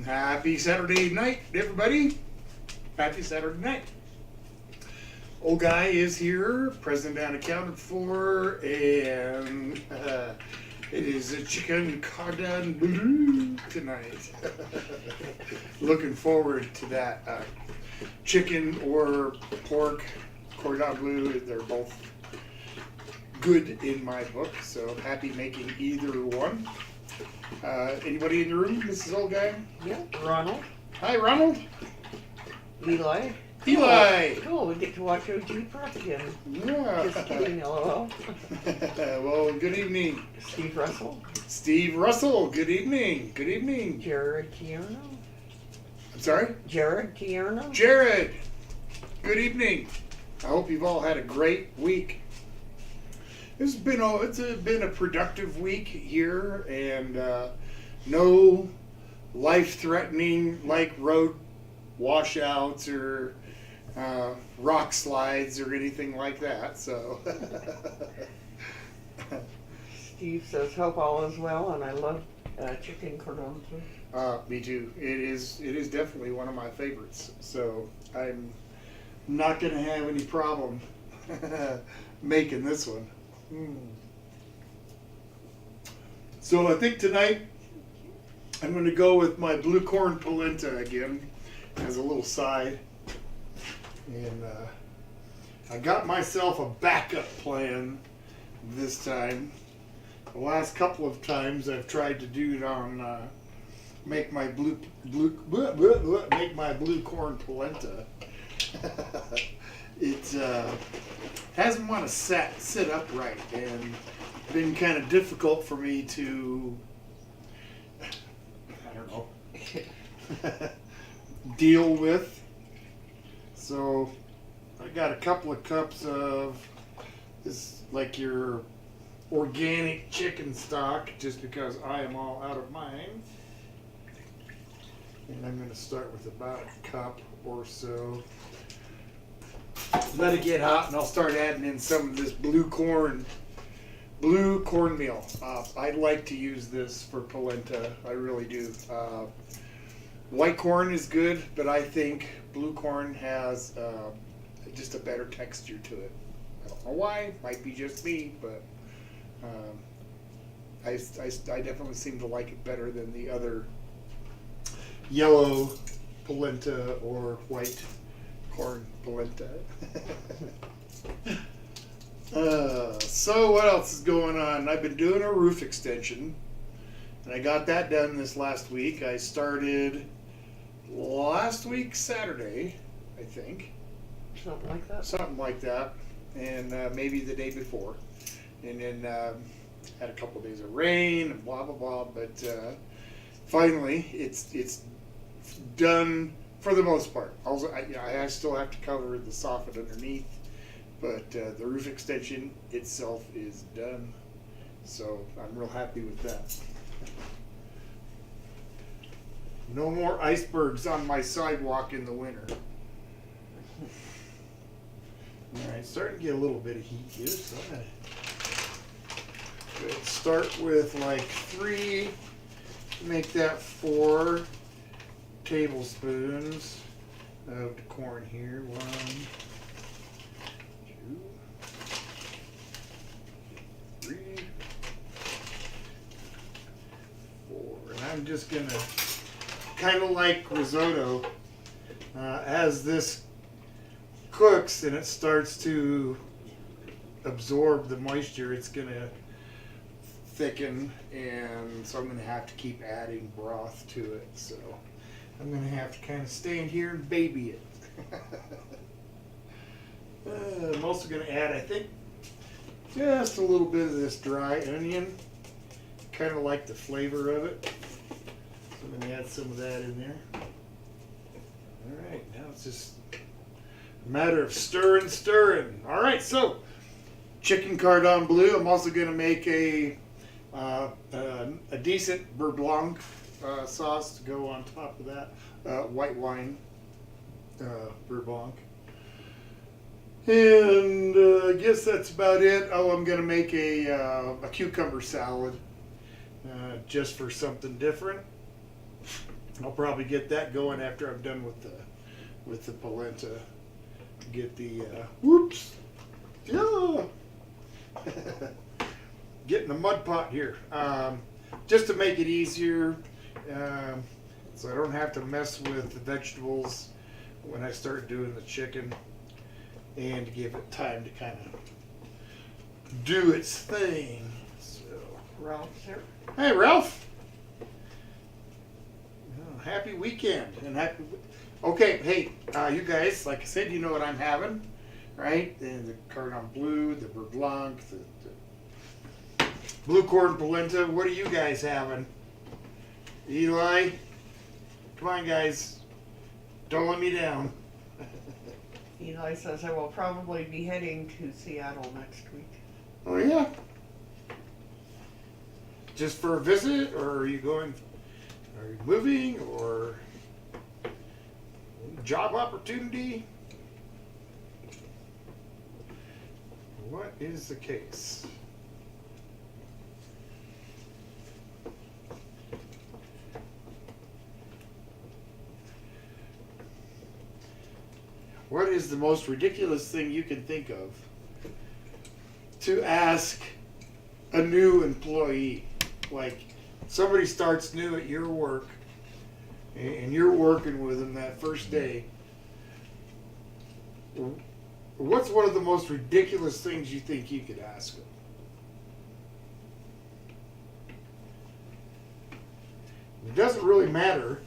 Happy Saturday night, everybody. Happy Saturday night. Old guy is here, present and accounted for, and it is a chicken cordon bleu tonight. Looking forward to that. Chicken or pork cordon bleu, they're both good in my book, so happy making either one. Anybody in the room? This is old guy. Yeah, Ronald. Hi, Ronald. Eli. Eli. Cool, we get to watch OG Prep again. Yeah. Just kidding, LOL. Well, good evening. Steve Russell. Steve Russell, good evening. Good evening. Jared Tierno. I'm sorry? Jared Tierno. Jared, good evening. I hope you've all had a great week. It's been a productive week here, and no life-threatening like road washouts or rock slides or anything like that. So Steve says, hope all is well, and I love chicken cordon bleu. me too. It is definitely one of my favorites. So I'm not going to have any problem making this one. So I think tonight I'm going to go with my blue corn polenta again as a little side. And I got myself a backup plan this time. The last couple of times I've tried to do it on make my blue corn polenta. It hasn't want to sit upright and been kind of difficult for me to, I don't know, deal with. So I got a couple of cups of this, like your organic chicken stock, just because I am all out of mine. And I'm going to start with about a cup or so. Let it get hot, and I'll start adding in some of this blue cornmeal. I like to use this for polenta. I really do. White corn is good, but I think blue corn has just a better texture to it. I don't know why. Might be just me, but I definitely seem to like it better than the other yellow polenta or white corn polenta. So what else is going on? I've been doing a roof extension, and I got that done this last week. I started last week Saturday, I think. Something like that. Something like that, and maybe the day before, and then had a couple of days of rain and blah blah blah. But finally, it's done. For the most part. Also, I still have to cover the soffit underneath, but the roof extension itself is done. So I'm real happy with that. No more icebergs on my sidewalk in the winter. Alright, starting to get a little bit of heat here, so I'm going to start with like 3, make that 4 tablespoons of the corn here. 1, 2, 3, 4. And I'm just gonna kind of like risotto. As this cooks and it starts to absorb the moisture, it's gonna thicken, and so I'm gonna have to keep adding broth to it. So I'm going to have to kind of stand here and baby it. I'm also going to add, I think, just a little bit of this dry onion. Kind of like the flavor of it. So I'm going to add some of that in there. Alright, now it's just a matter of stirring. Alright, so chicken cordon bleu. I'm also going to make a decent beurre blanc sauce to go on top of that, white wine beurre blanc. And I guess that's about it. Oh, I'm going to make a cucumber salad just for something different. I'll probably get that going after I'm done with the polenta. Get the whoops, yeah, getting the mud pot here, just to make it easier, so I don't have to mess with the vegetables when I start doing the chicken, and to give it time to kind of do its thing. So, Ralph's here. hey, Ralph. Happy weekend and happy. Okay, hey, you guys, like I said, you know what I'm having, right? And the Cordon Bleu, the Beurre Blanc, the blue corn polenta. What are you guys having? Eli, come on, guys, don't let me down. Eli says I will probably be heading to Seattle next week. Oh yeah, just for a visit, or are you going? Are you moving, or job opportunity? What is the case? What is the most ridiculous thing you can think of to ask a new employee? Like, somebody starts new at your work, and you're working with them that first day. What's one of the most ridiculous things you think you could ask them? It doesn't really matter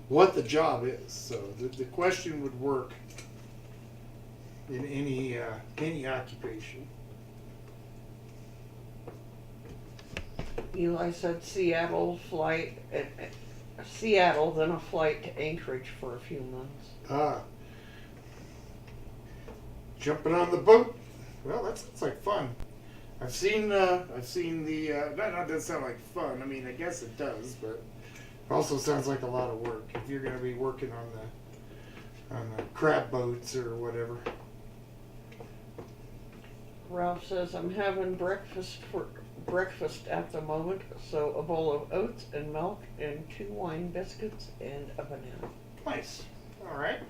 what the job is, so the question would work in any occupation. Eli said Seattle flight, Seattle, then a flight to Anchorage for a few months. Jumping on the boat. Well, that sounds like fun. I've seen the. That doesn't sound like fun. I mean, I guess it does, but it also sounds like a lot of work if you're going to be working on the crab boats or whatever. Ralph says I'm having breakfast at the moment, so a bowl of oats and milk and 2 wine biscuits and a banana. Nice. All right.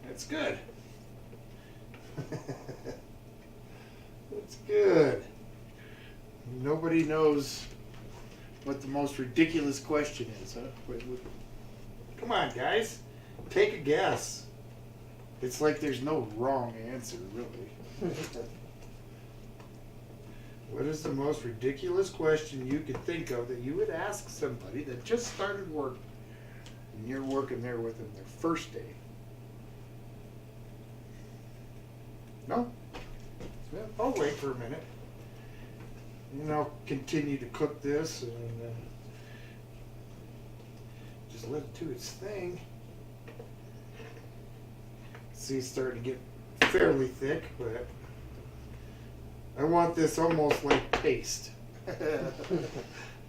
That's good. That's good. Nobody knows what the most ridiculous question is, huh? Come on, guys. Take a guess. It's like there's no wrong answer, really. What is the most ridiculous question you could think of that you would ask somebody that just started work and you're working there with them their first day? No? Well, I'll wait for a minute. And I'll continue to cook this and just let it do its thing. See, it's starting to get fairly thick, but I want this almost like paste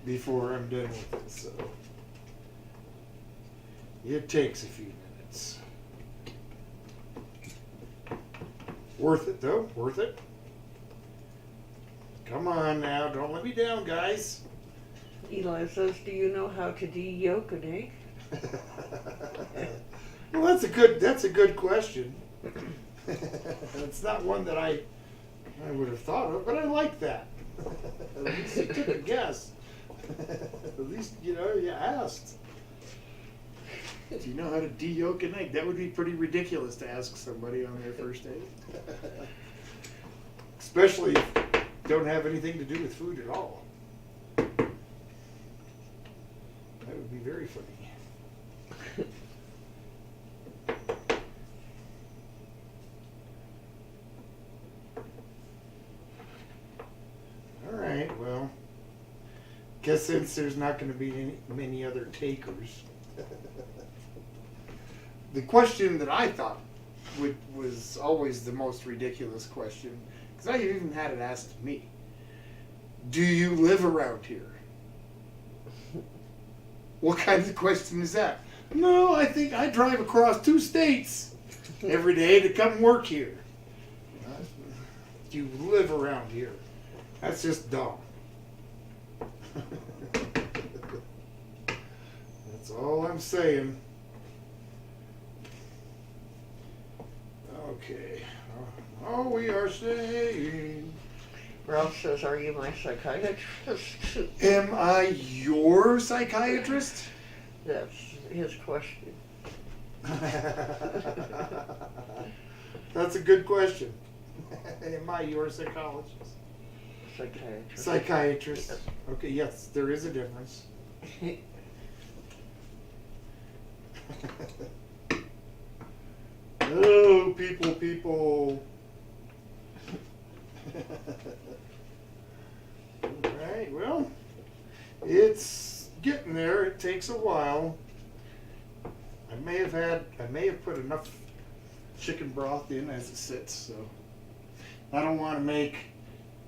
before I'm done with it, so it takes a few minutes. Worth it though, worth it. Come on now, don't let me down, guys. Eli says, do you know how to de-yolk an egg? Well, that's a good question. It's not one that I would have thought of, but I like that. At least you took a guess. At least, you asked. Do you know how to de-yolk an egg? That would be pretty ridiculous to ask somebody on their first day. Especially if you don't have anything to do with food at all. That would be very funny. All right, well, guess since there's not going to be many other takers, the question that I thought was always the most ridiculous question, because I even had it asked to me. Do you live around here? What kind of question is that? No, I think I drive across 2 states every day to come work here. Do you live around here? That's just dumb. That's all I'm saying. Okay. Oh, we are saying. Ralph says, "Are you my psychiatrist?" Am I your psychiatrist? That's his question. That's a good question. Am I your psychologist? Psychiatrist. Psychiatrist. Yes. Okay, yes, there is a difference. Oh, people. Alright, well, it's getting there. It takes a while. I may have put enough chicken broth in as it sits, so I don't want to make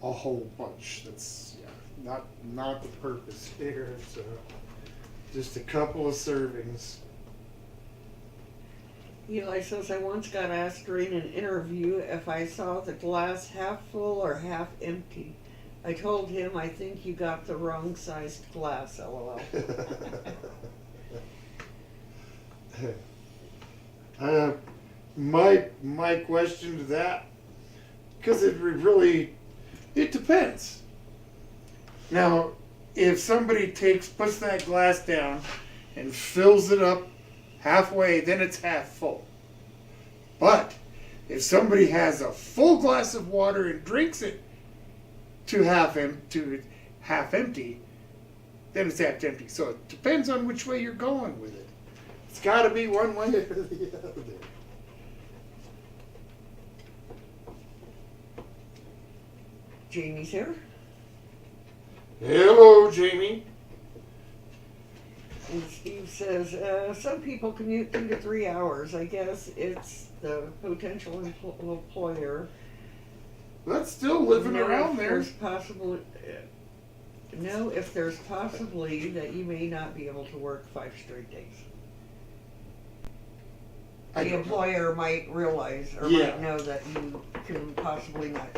a whole bunch. That's not the purpose here. It's just a couple of servings. Eli says, "I once got asked during an interview if I saw the glass half full or half empty. I told him, I think you got the wrong sized glass, LOL." My question to that, because it depends. Now, if somebody puts that glass down and fills it up halfway, then it's half full. But if somebody has a full glass of water and drinks it to half empty, then it's half empty. So it depends on which way you're going with it. It's got to be one way or the other. Jamie's here. Hello, Jamie. And Steve says, "Some people commute 2 to 3 hours. I guess it's the potential employer. That's still living Know around if there. there's know if there's possibly that you may not be able to work 5 straight days. I The don't know. employer might realize or Yeah. might know that you can possibly not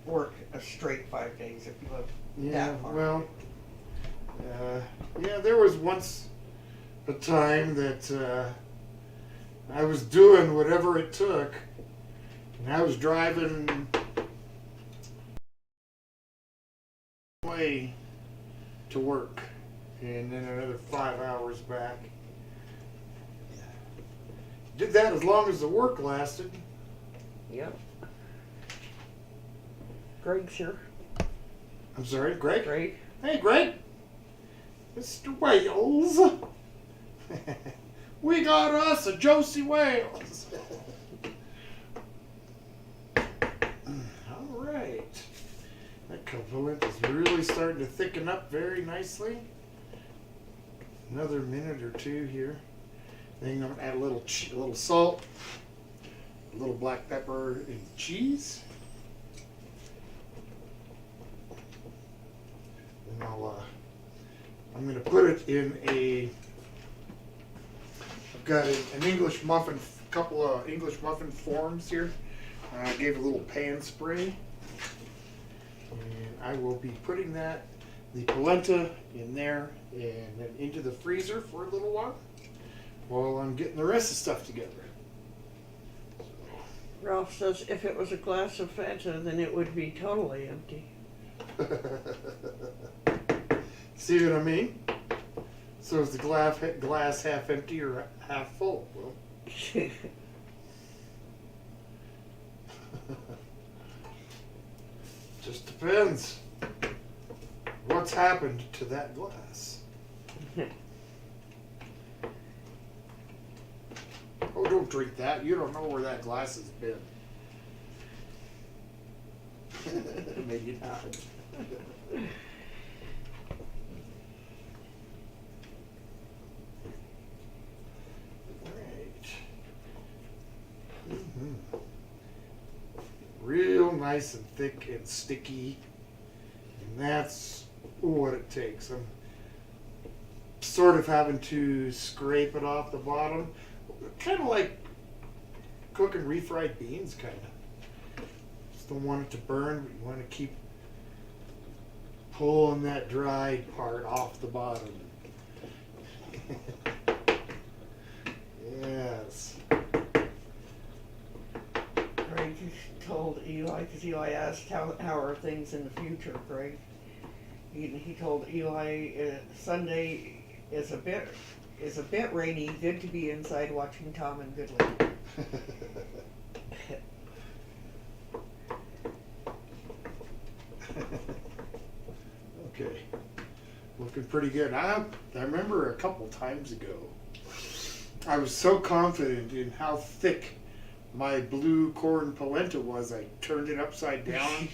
work a straight 5 days if you live Yeah, that far. well, there was once a time that I was doing whatever it took, and I was driving way to work, and then another 5 hours back. Did that as long as the work lasted. Yep. Greg's here. I'm sorry, Greg? Greg. Hey, Greg. Mr. Wales. We got us a Josie Wales. All right. That couplet is really starting to thicken up very nicely. Another minute or two here. Then I'm gonna add a little salt, a little black pepper, and cheese. And I'm gonna put it in I've got an English muffin, couple of English muffin forms here. I gave a little pan spray. And I will be putting the polenta in there and then into the freezer for a little while I'm getting the rest of the stuff together. Ralph says, "If it was a glass of Fanta, then it would be totally empty." See what I mean? So is the glass half empty or half full? Well, just depends. What's happened to that glass? Oh, don't drink that. You don't know where that glass has been. Maybe not. Right. Mm-hmm. Real nice and thick and sticky. And that's what it takes. I'm sort of having to scrape it off the bottom. Kind of like cooking refried beans, kind of. Just don't want it to burn, but you want to keep pulling that dried part off the bottom. Eli, because Eli asked how are things in the future, Greg. He told Eli Sunday is a bit rainy. Good to be inside watching Tom and Goodley. Okay, looking pretty good. I remember a couple times ago, I was so confident in how thick my blue corn polenta was, I turned it upside down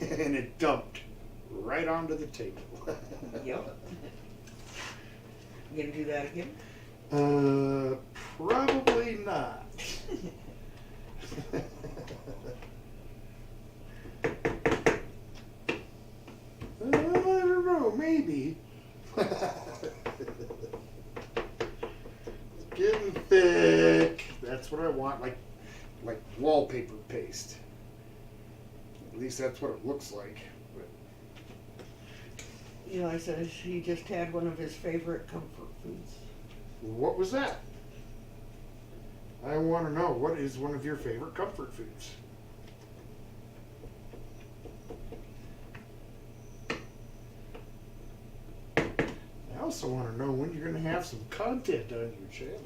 and it dumped right onto the table. Yep. You gonna do that again? Probably not. I don't know, maybe. It's getting thick. That's what I want, like wallpaper paste. At least that's what it looks like. But Eli says he just had one of his favorite comfort foods. what was that? I want to know, what is one of your favorite comfort foods? I also want to know when you're going to have some content on your channel.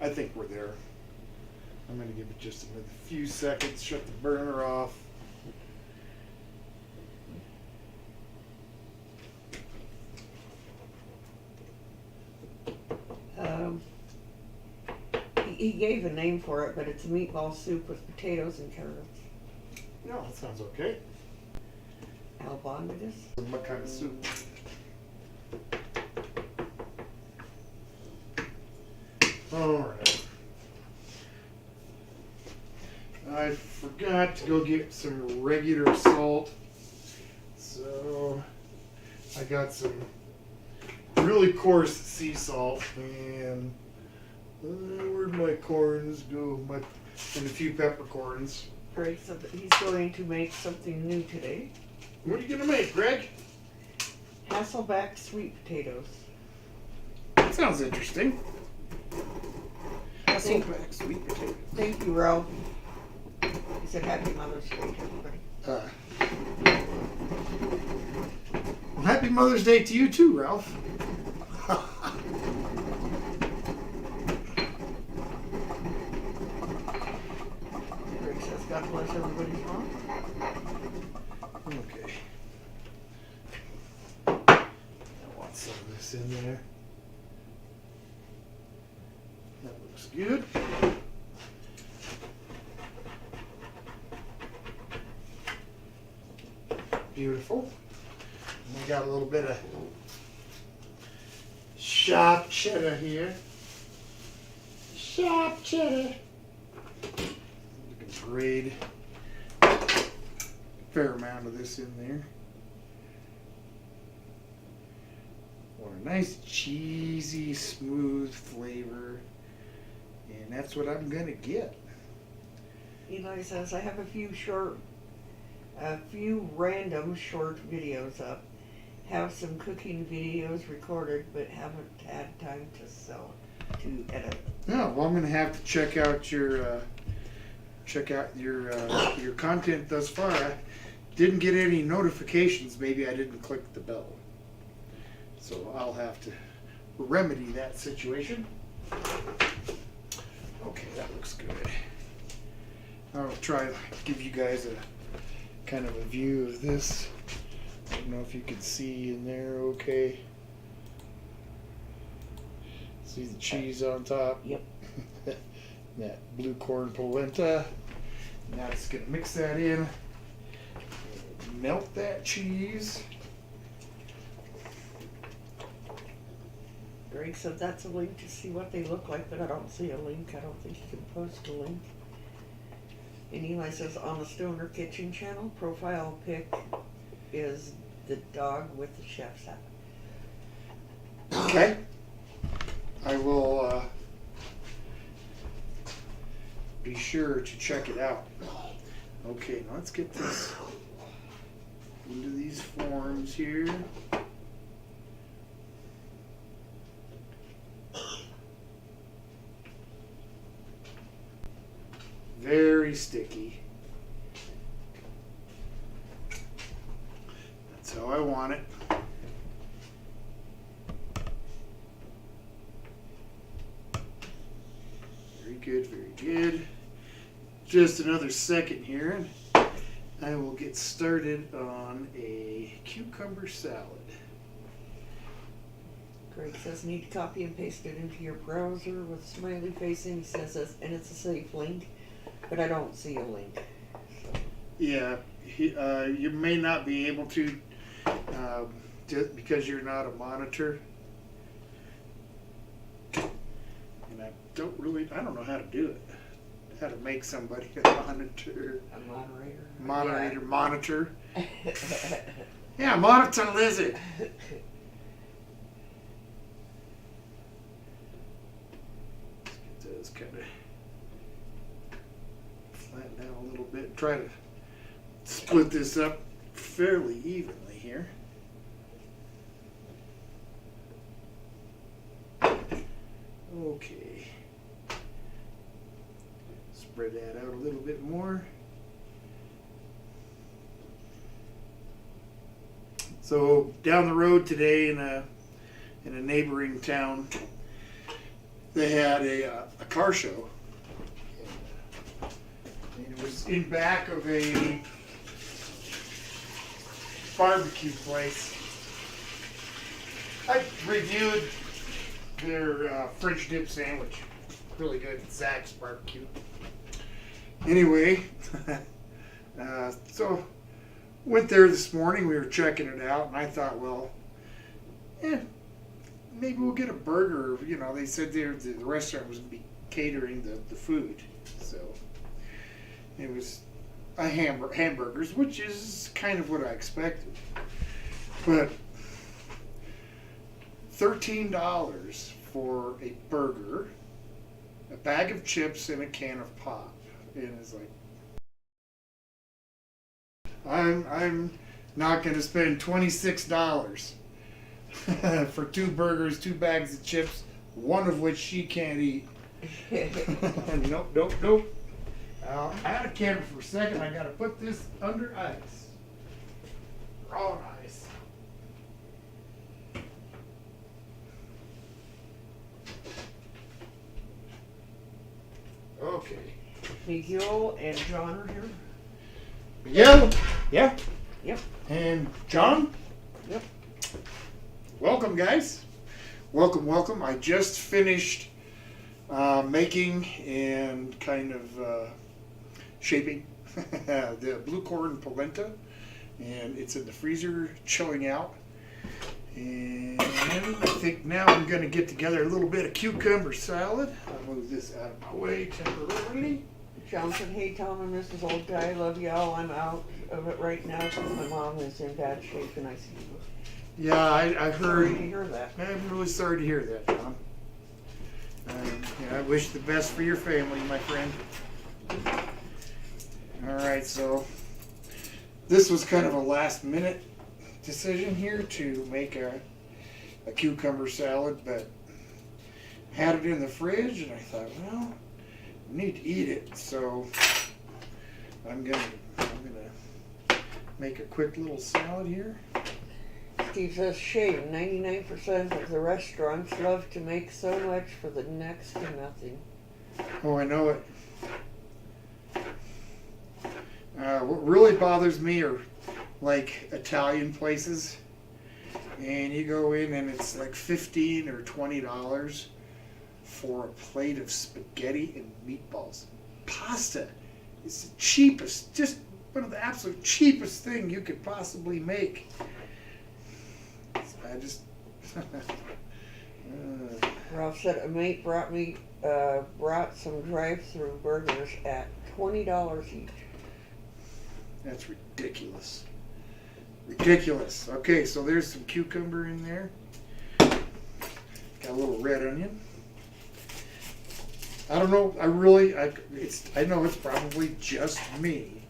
I think we're there. I'm going to give it just another few seconds, shut the burner off. He gave a name for it, but it's a meatball soup with potatoes and carrots. No, that sounds okay. Albondigas? What kind of soup? Alright. I forgot to go get some regular salt. So I got some really coarse sea salt and where'd my corns go? And a few peppercorns. Greg said that he's going to make something new today. What are you gonna make, Greg? Hasselback sweet potatoes. That sounds interesting. Hasselback sweet potatoes. Thank you, Ralph. He said Happy Mother's Day to everybody. Well, happy Mother's Day to you too, Ralph. Greg says God bless everybody's mom. Okay. I want some of this in there. That looks good. Beautiful. And we got a little bit of sharp cheddar here. Sharp cheddar. You can grade a fair amount of this in there. Want a nice cheesy, smooth flavor. And that's what I'm gonna get. Eli says I have a few random short videos up. Have some cooking videos recorded, but haven't had time to edit. Yeah, well, I'm gonna have to check out your content thus far. I didn't get any notifications. Maybe I didn't click the bell, so I'll have to remedy that situation. Okay, that looks good. I'll try to give you guys a kind of a view of this. I don't know if you can see in there okay. See the cheese on top? Yep. That blue corn polenta. Now it's gonna mix that in. Melt that cheese. Greg said that's a link to see what they look like, but I don't see a link. I don't think you can post a link. And Eli says on the Stoner Kitchen channel, profile pic is the dog with the chef's hat. Okay. I will be sure to check it out. Okay, now let's get this into these forms here. very sticky. That's how I want it. Very good, very good. Just another second here, and I will get started on a cucumber salad. Greg says need to copy and paste it into your browser with smiley face, and he says and it's a safe link, but I don't see a link. Yeah, you may not be able to just because you're not a monitor. And I don't know how to do it. How to make somebody a monitor. A moderator. Moderator, yeah. Monitor. Yeah, monitor lizard. Let's get those kind of flatten out a little bit. Try to split this up fairly evenly here. Okay. Spread that out a little bit more. So down the road today in a neighboring town, they had a car show. And it was in back of a barbecue place. I reviewed their French dip sandwich. Really good. Zach's Barbecue. Anyway, so went there this morning. We were checking it out, and I thought, well, maybe we'll get a burger. You know, they said the restaurant was going to be catering the food, so it was a hamburgers, which is kind of what I expected. But $13 for a burger, a bag of chips, and a can of pop. And it's like, I'm not going to spend $26 for 2 burgers, 2 bags of chips, one of which she can't eat. Nope. Out of camera for a second. I got to put this under ice. Raw ice. Okay. Miguel and John are here. Miguel? Yeah. Yep. And John? Yep. Welcome, guys. Welcome. I just finished making and kind of shaping the blue corn polenta, and it's in the freezer chilling out. And I think now I'm going to get together a little bit of cucumber salad. I'll move this out of my way temporarily. John said, hey, Tom and Mrs. Old Guy, love y'all. I'm out of it right now because my mom is in bad shape and I see you. Yeah, I heard. Sorry to hear that. I'm really sorry to hear that, Tom. I wish the best for your family, my friend. All right, so this was kind of a last-minute decision here to make a cucumber salad, but had it in the fridge, and I thought, well, I need to eat it, so I'm gonna make a quick little salad here. Steve says, shame, 99% of the restaurants love to make so much for the next to nothing. Oh, I know it. What really bothers me are like Italian places, and you go in and it's like $15 or $20 for a plate of spaghetti and meatballs. Pasta is the cheapest, just one of the absolute cheapest thing you could possibly make. I just Ralph said a mate brought some drive-through burgers at $20 each. That's ridiculous. Ridiculous. Okay, so there's some cucumber in there. Got a little red onion. I don't know. I know it's probably just me,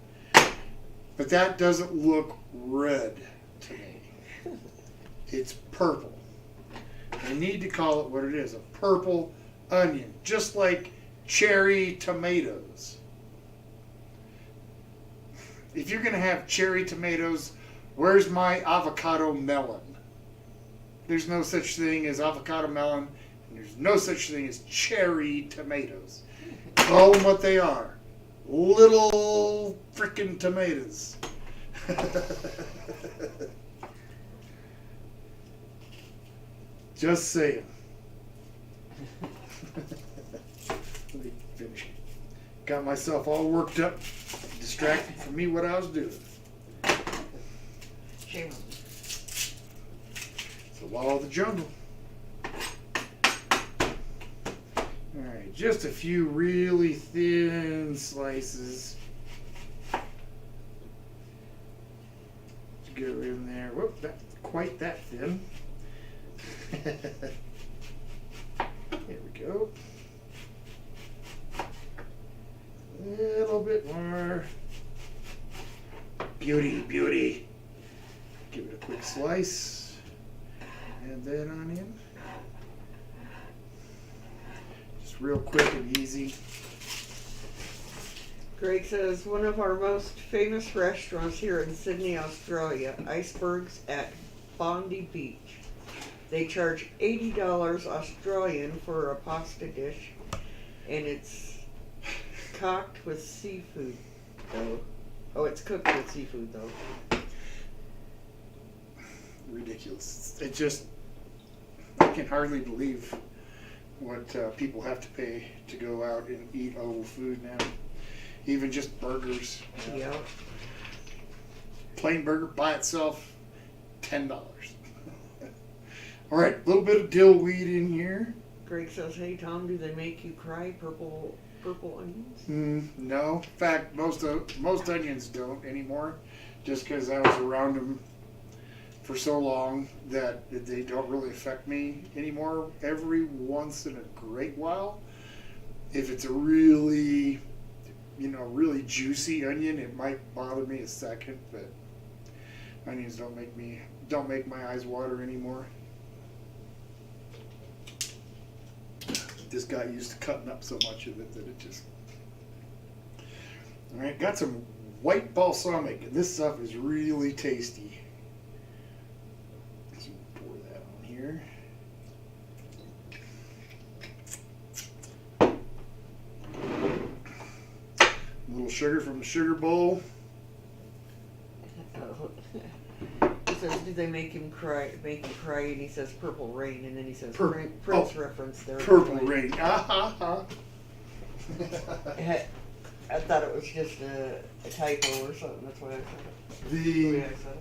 but that doesn't look red to me. It's purple. I need to call it what it is, a purple onion, just like cherry tomatoes. if you're gonna have cherry tomatoes, where's my avocado melon? There's no such thing as avocado melon, and there's no such thing as cherry tomatoes. Call them what they are. Little frickin' tomatoes. Just saying. Let me finish. Got myself all worked up, distracted from me what I was doing. Shame on me. It's the law of the jungle. Alright, just a few really thin slices. Go in there. Whoop, not quite that thin. There we go. A little bit more. Beauty, beauty. Give it a quick slice. Add that on in. Just real quick and easy. Greg says, one of our most famous restaurants here in Sydney, Australia, Icebergs at Bondi Beach. They charge $80 Australian for a pasta dish, and it's cooked with seafood, though. Oh, it's cooked with seafood, though. Ridiculous. It just, I can hardly believe what people have to pay to go out and eat old food now. Even just burgers. Yeah. Plain burger by itself, $10. All right, a little bit of dill weed in here. Greg says, hey Tom, do they make you cry, purple onions? No, in fact, most onions don't anymore, just because I was around them for so long that they don't really affect me anymore. Every once in a great while, if it's a really, really juicy onion, it might bother me a second, but onions don't make my eyes water anymore. Just got used to cutting up so much of it that it just... Alright, got some white balsamic, and this stuff is really tasty. So pour that on here. A little sugar from the sugar bowl. He says, do they make him cry? And he says Purple Rain, and then he says Prince reference there. Purple Rain. I thought it was just a typo or something. That's why I said it. The way I said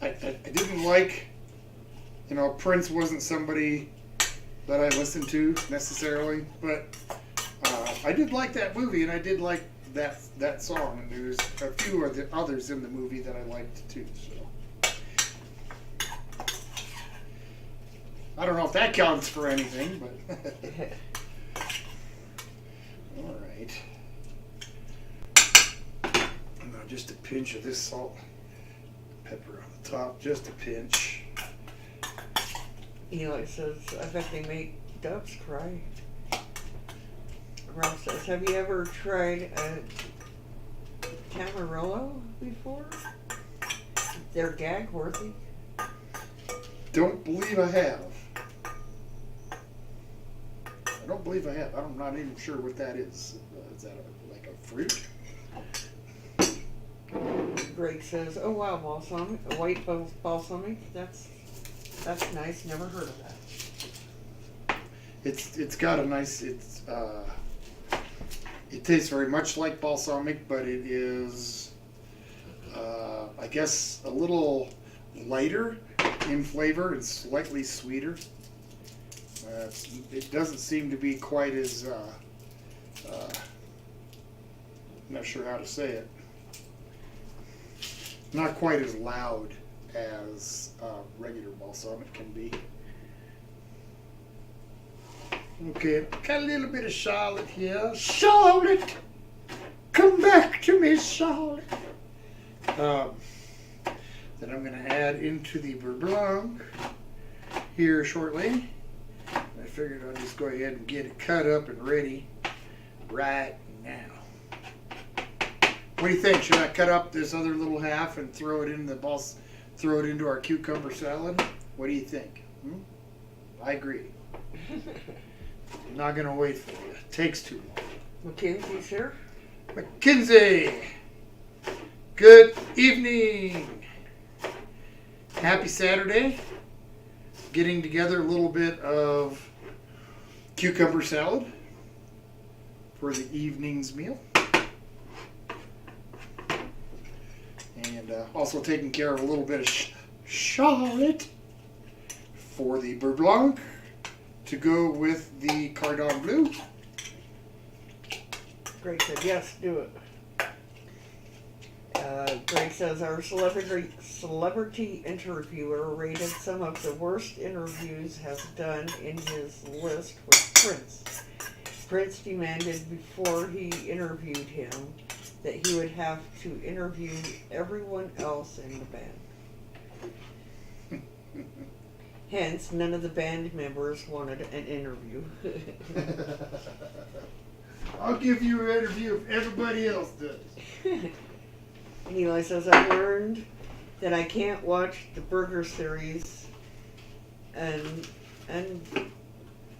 it. I didn't like, Prince wasn't somebody that I listened to necessarily, but I did like that movie, and I did like that song, and there's a few of the others in the movie that I liked too. So I don't know if that counts for anything, but all right. Now just a pinch of this salt, pepper on the top, just a pinch. Eli says, I bet they make doves cry. Ralph says, have you ever tried a Camarillo before? They're gag worthy. Don't believe I have. I don't believe I have. I'm not even sure what that is. Is that like a fruit? Greg says, oh wow, balsamic, a white balsamic. That's nice. Never heard of that. It's got a nice. It tastes very much like balsamic, but it is, I guess, a little lighter in flavor and slightly sweeter. It doesn't seem to be quite as, I'm not sure how to say it, not quite as loud as regular balsamic can be. Okay, got a little bit of Charlotte here. Charlotte! Come back to me, Charlotte! That I'm going to add into the beurre blanc here shortly. I figured I'd just go ahead and get it cut up and ready right now. What do you think? Should I cut up this other little half and throw it in the balls? Throw it into our cucumber salad? What do you think? I agree. I'm not gonna wait for you. It takes too long. Mackenzie's here. Mackenzie, good evening. Happy Saturday. Getting together a little bit of cucumber salad for the evening's meal. And also taking care of a little bit of Charlotte for the beurre blanc to go with the Cordon Bleu. Greg said, yes, do it. Greg says, our celebrity interviewer rated some of the worst interviews has done in his list with Prince. Prince demanded before he interviewed him that he would have to interview everyone else in the band. Hence, none of the band members wanted an interview. I'll give you an interview if everybody else does. And Eli says, I've learned that I can't watch the burger series and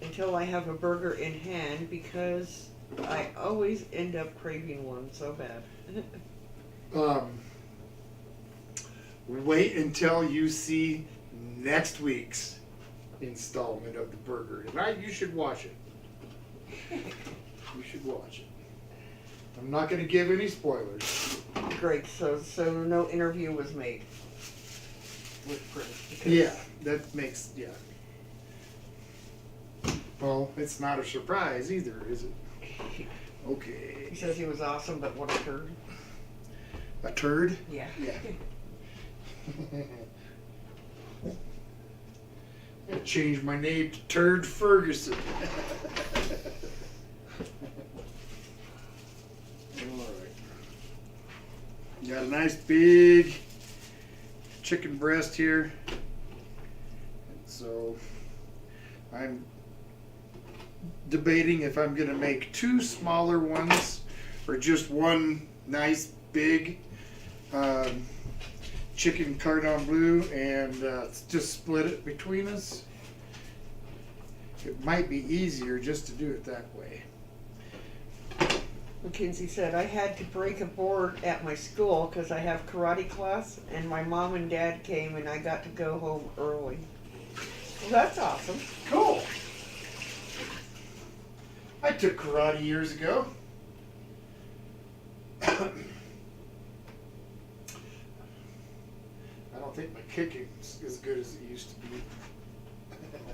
until I have a burger in hand because I always end up craving one so bad. Wait until you see next week's installment of the burger. You should watch it. You should watch it. I'm not going to give any spoilers. Great, so no interview was made with Prince. Yeah, that makes, yeah. Well, it's not a surprise either, is it? Okay. He says he was awesome, but what a turd. A turd? Yeah. Yeah. I changed my name to Turd Ferguson. Alright. Got a nice big chicken breast here. So I'm debating if I'm going to make two smaller ones or just one nice big chicken cordon bleu and just split it between us. It might be easier just to do it that way. Mackenzie said, I had to break a board at my school because I have karate class and my mom and dad came and I got to go home early. Well, that's awesome. Cool. I took karate years ago. I don't think my kicking's as good as it used to be.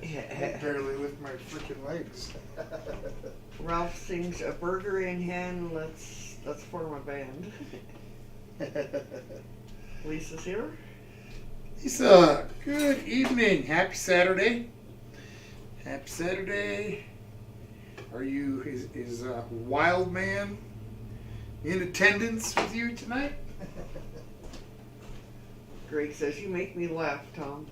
I barely lift my freaking legs. Ralph sings a burger in hand, let's form a band. Lisa's here. Lisa, good evening. Happy Saturday. Happy Saturday. Are you, is Wild Man in attendance with you tonight? Greg says, you make me laugh, Tom.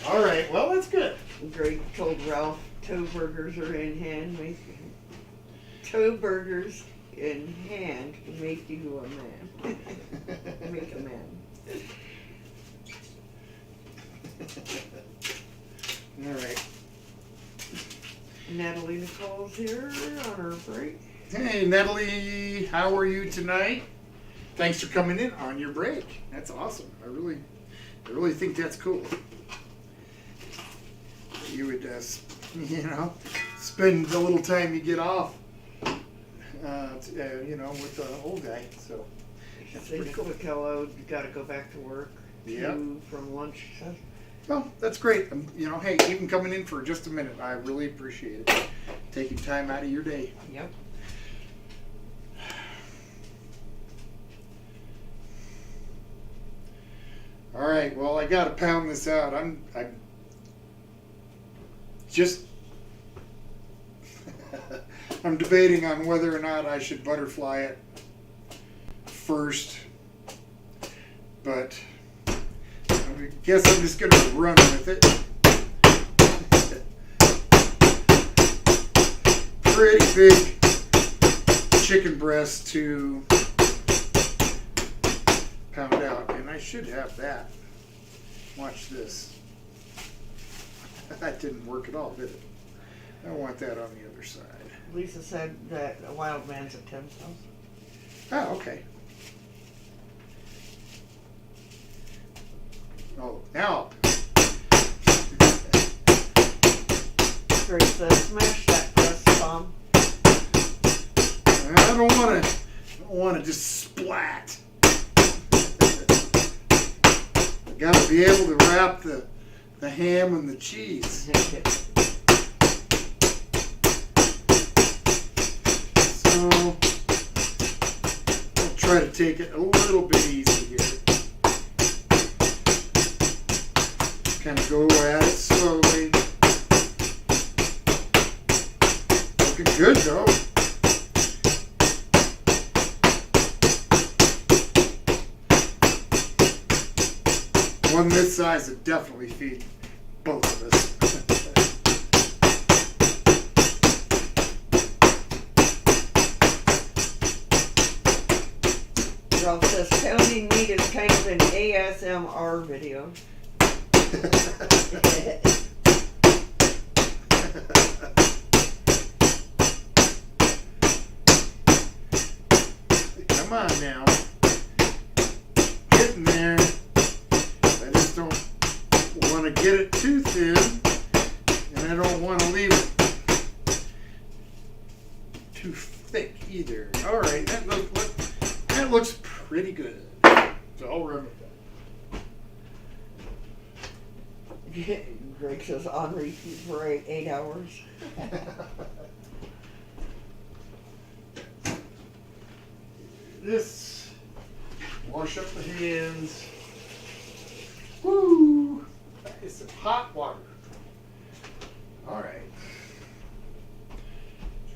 All right, well, that's good. Greg told Ralph, toe burgers are in hand, toe burgers in hand make you a man. Make a man. All right. Natalie Nicole's here on her break. Hey, Natalie, how are you tonight? Thanks for coming in on your break. That's awesome. I really think that's cool. You would, spend the little time you get off, with the old guy. So that's pretty cool. Hello, you got to go back to work. Yeah. From lunch. Well, that's great. Hey, even coming in for just a minute, I really appreciate it. Taking time out of your day. Yep. All right. Well, I got to pound this out. I'm just I'm debating on whether or not I should butterfly it first, but I guess I'm just going to run with it. pretty big chicken breast to pound out, and I should have that. Watch this. That didn't work at all, did it? I want that on the other side. Lisa said that a wild man's at Tim's house. Oh, okay. Oh, now. Greg says, smash that breast, Tom. I don't want to just splat. Got to be able to wrap the ham and the cheese. So I'll try to take it a little bit easy here. Kind of go at it slowly. Looking good though. One this size would definitely feed both of us. Ralph says pounding meat is kind of an ASMR video. Come on now. Getting there. I just don't want to get it too thin, and I don't want to leave it too thick either. All right, that looks pretty good. So I'll remember that. Greg says on repeat for 8 hours. This, wash up the hands. Woo! That is some hot water. All right.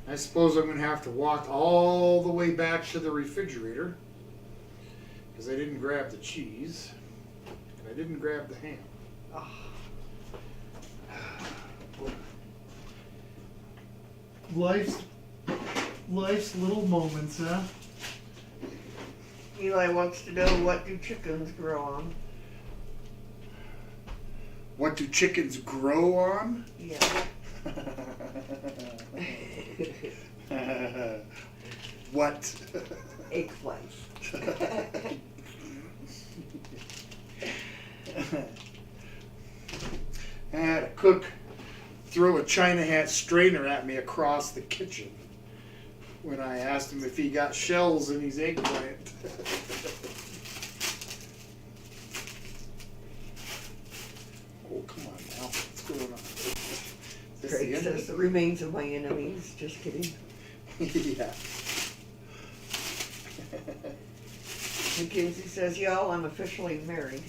I suppose I'm going to have to walk all the way back to the refrigerator because I didn't grab the cheese and I didn't grab the ham. Oh. Life's little moments, huh? Eli wants to know, what do chickens grow on? What do chickens grow on? Yeah. What? Eggplants. I had a cook throw a China hat strainer at me across the kitchen when I asked him if he got shells in his eggplant. Oh, come on now. What's going on? Is this Craig the end of says the remains of my enemies. Just kidding. Yeah. Mackenzie says, y'all, I'm officially married.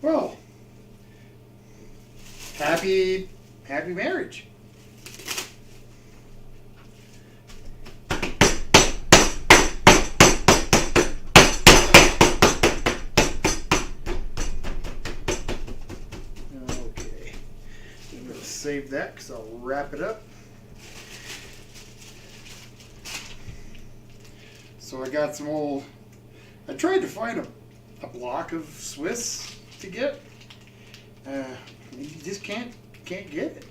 Well, happy marriage. Okay, I'm going to save that because I'll wrap it up. So I got some old, I tried to find a block of Swiss to get. You just can't get it.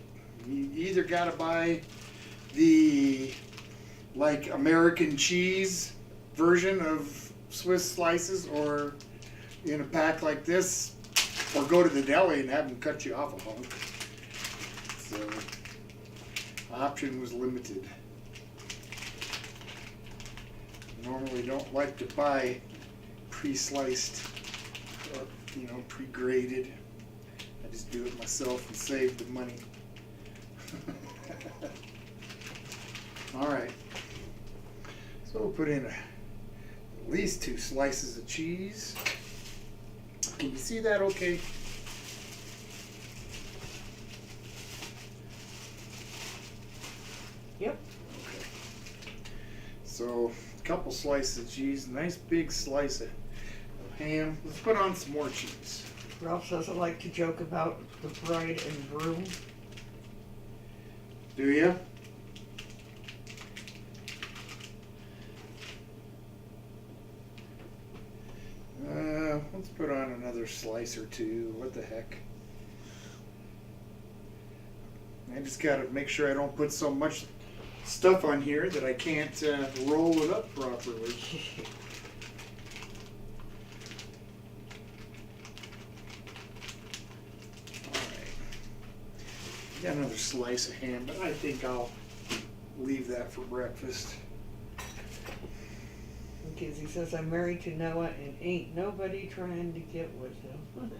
You either got to buy the like American cheese version of Swiss slices, or in a pack like this, or go to the deli and have them cut you off a hunk. So option was limited. Normally don't like to buy pre-sliced or pre-graded. I just do it myself and save the money. All right, so we'll put in at least 2 slices of cheese. Can you see that okay? Yep. Okay. So a couple slices of cheese, nice big slice of ham. Let's put on some more cheese. Ralph says I like to joke about the bride and groom. Do you? another slice or two. What the heck? I just gotta make sure I don't put so much stuff on here that I can't roll it up properly. Got another slice of ham, but I think I'll leave that for breakfast. Because he says, I'm married to Noah and ain't nobody trying to get with him. Alright,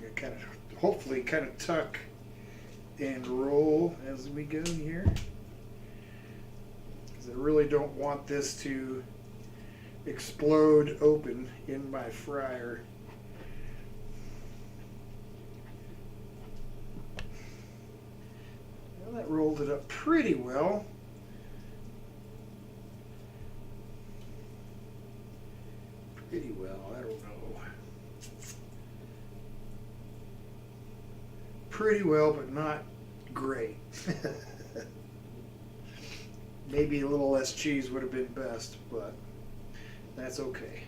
we're gonna hopefully kind of tuck and roll as we go here. I really don't want this to explode open in my fryer. Well, that rolled it up pretty well. Pretty well, I don't know. Pretty well, but not great. Maybe a little less cheese would have been best, but that's okay.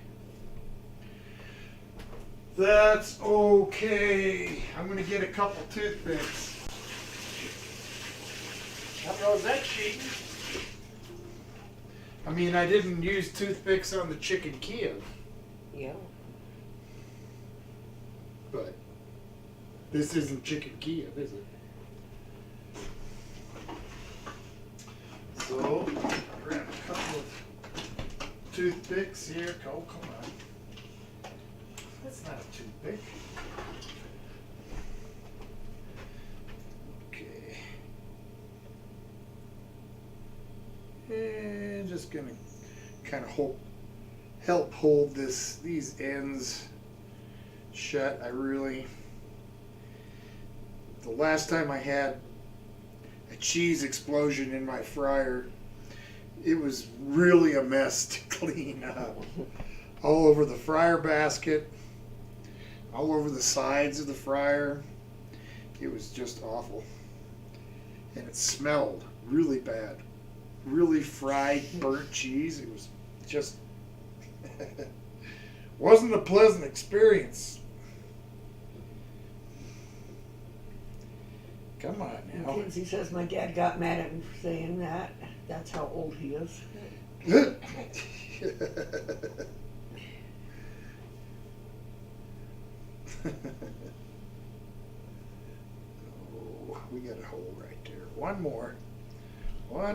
That's okay. I'm going to get a couple toothpicks. How was that cheating? I mean, I didn't use toothpicks on the chicken Kiev. Yeah. But this isn't chicken Kiev, is it? So, I'll grab a couple of toothpicks here. Oh, come on. That's not a toothpick. Okay. And just gonna kind of help hold these ends shut. The last time I had a cheese explosion in my fryer, it was really a mess to clean up. All over the fryer basket, all over the sides of the fryer. It was just awful. And it smelled really bad. Really fried, burnt cheese. It was just wasn't a pleasant experience. Come on now. Kinsey says my dad got mad at me for saying that. That's how old he is. Oh, we got a hole right there. One more. I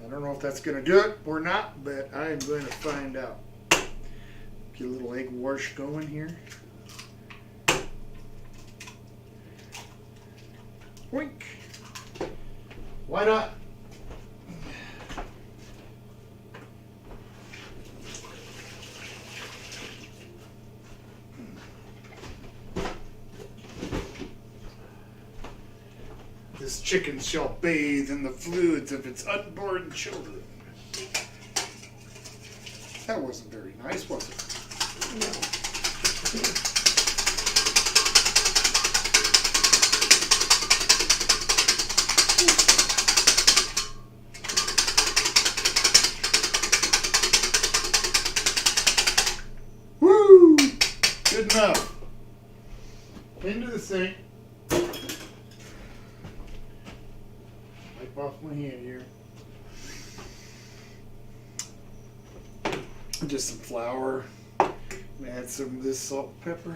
don't know if that's going to do it or not, but I'm going to find out. Get a little egg wash going here. Wink. Why not? This chicken shall bathe in the fluids of its unborn children. That wasn't very nice, was it? No. Woo! Good enough. Into the sink. Wipe off my hand here. Just some flour. Add some of this salt and pepper.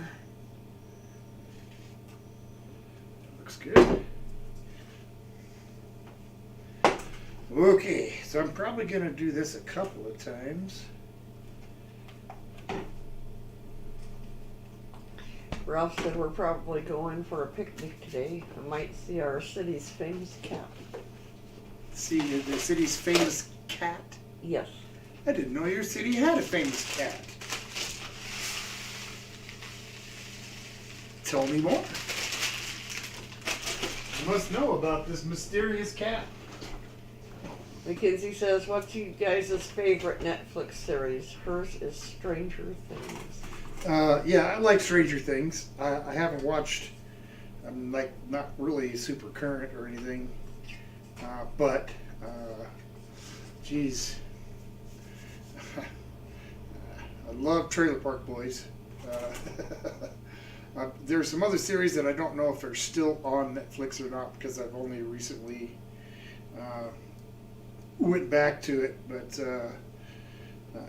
Looks good. Okay, so I'm probably going to do this a couple of times. Ralph said we're probably going for a picnic today. I might see our city's famous cat. See the city's famous cat? Yes. I didn't know your city had a famous cat. Tell me more. You must know about this mysterious cat. Mackenzie says, what's you guys' favorite Netflix series? Hers is Stranger Things. Yeah, I like Stranger Things. I haven't watched I'm like not really super current or anything, but geez, I love Trailer Park Boys. There's some other series that I don't know if they're still on Netflix or not because I've only recently went back to it. But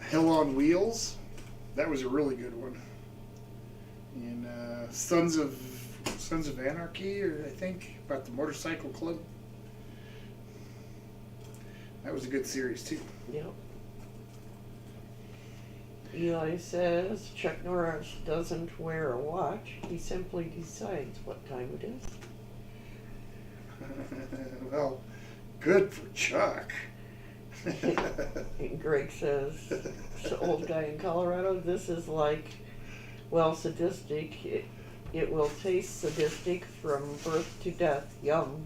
Hell on Wheels, that was a really good one. And Sons of Anarchy, or I think about the motorcycle club. That was a good series too. Yep. Eli says Chuck Norris doesn't wear a watch. He simply decides what time it is. Well, good for Chuck. And Greg says, the old guy in Colorado, this is like, well, sadistic. It will taste sadistic from birth to death. Yum.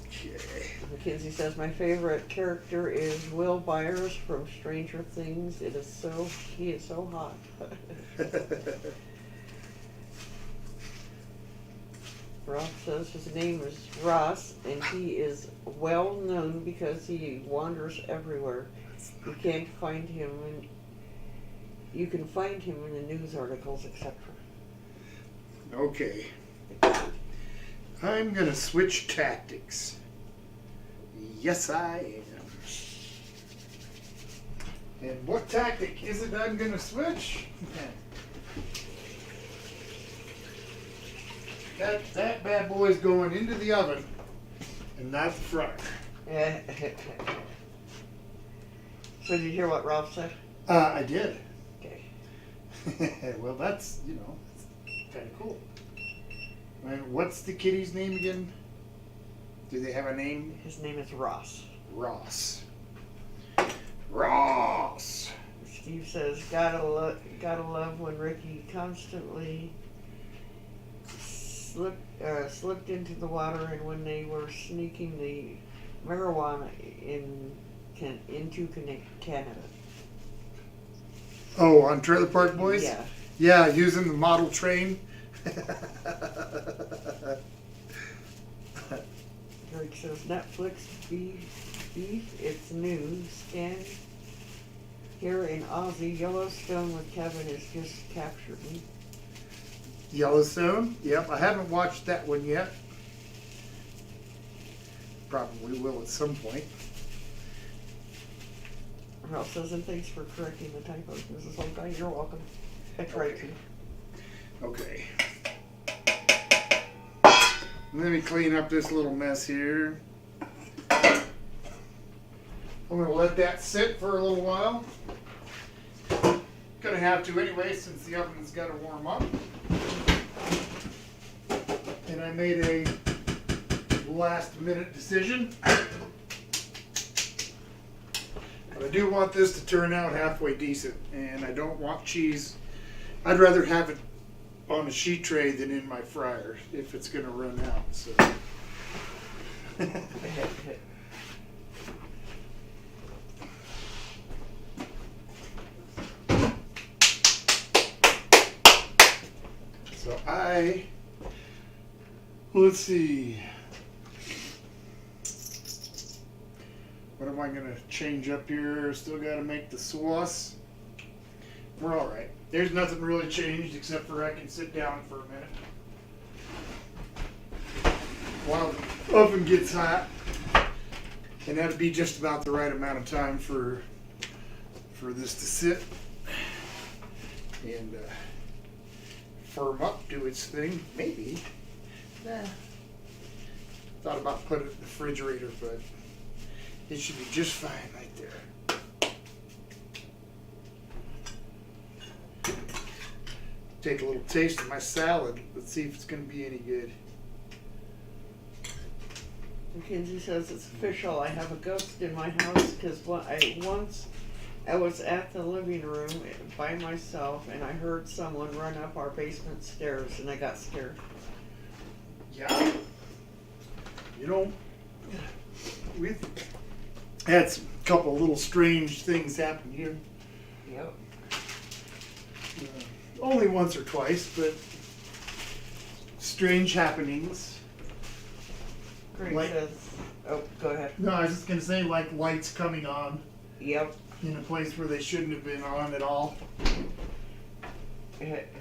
Okay. Mackenzie says, my favorite character is Will Byers from Stranger Things. He is so hot. Rob says his name is Ross, and he is well known because he wanders everywhere. You can find him in the news articles, etc. Okay. I'm gonna switch tactics. Yes, I am. And what tactic is it I'm gonna switch? That bad boy's going into the oven and not the fryer. So did you hear what Ralph said? I did. Okay. Well, that's kind of cool. And what's the kitty's name again? Do they have a name? His name is Ross. Ross. Ross. Steve says, gotta love when Ricky constantly slipped into the water, and when they were sneaking the marijuana into Canada. Oh, on Trailer Park Boys? Yeah. Yeah, using the model train. Greg says, Netflix beef, it's new. Stan here in Aussie, Yellowstone with Kevin has just captured me. Yellowstone? Yep, I haven't watched that one yet. Probably will at some point. Ralph says, and thanks for correcting the typos, Mrs. Holguy. You're welcome. I tried to. Okay. Let me clean up this little mess here. I'm going to let that sit for a little while. Going to have to anyway since the oven's got to warm up. And I made a last minute decision. But I do want this to turn out halfway decent, and I don't want cheese. I'd rather have it on a sheet tray than in my fryer if it's going to run out. So. So let's see. What am I going to change up here? Still got to make the sauce. We're all right. There's nothing really changed except for I can sit down for a minute while the oven gets hot, and that'd be just about the right amount of time for this to sit and firm up, do its thing. Maybe. Thought about putting it in the refrigerator, but it should be just fine right there. Take a little taste of my salad. Let's see if it's going to be any good. Mackenzie says it's official. I have a ghost in my house because once I was at the living room by myself and I heard someone run up our basement stairs and I got scared. Yeah. You know, we've had a couple little strange things happen here. Yep. only once or twice, but strange happenings. Greg Like- says, oh, go ahead. No, I was just gonna say, like lights coming on Yep. in a place where they shouldn't have been on at all. Yep.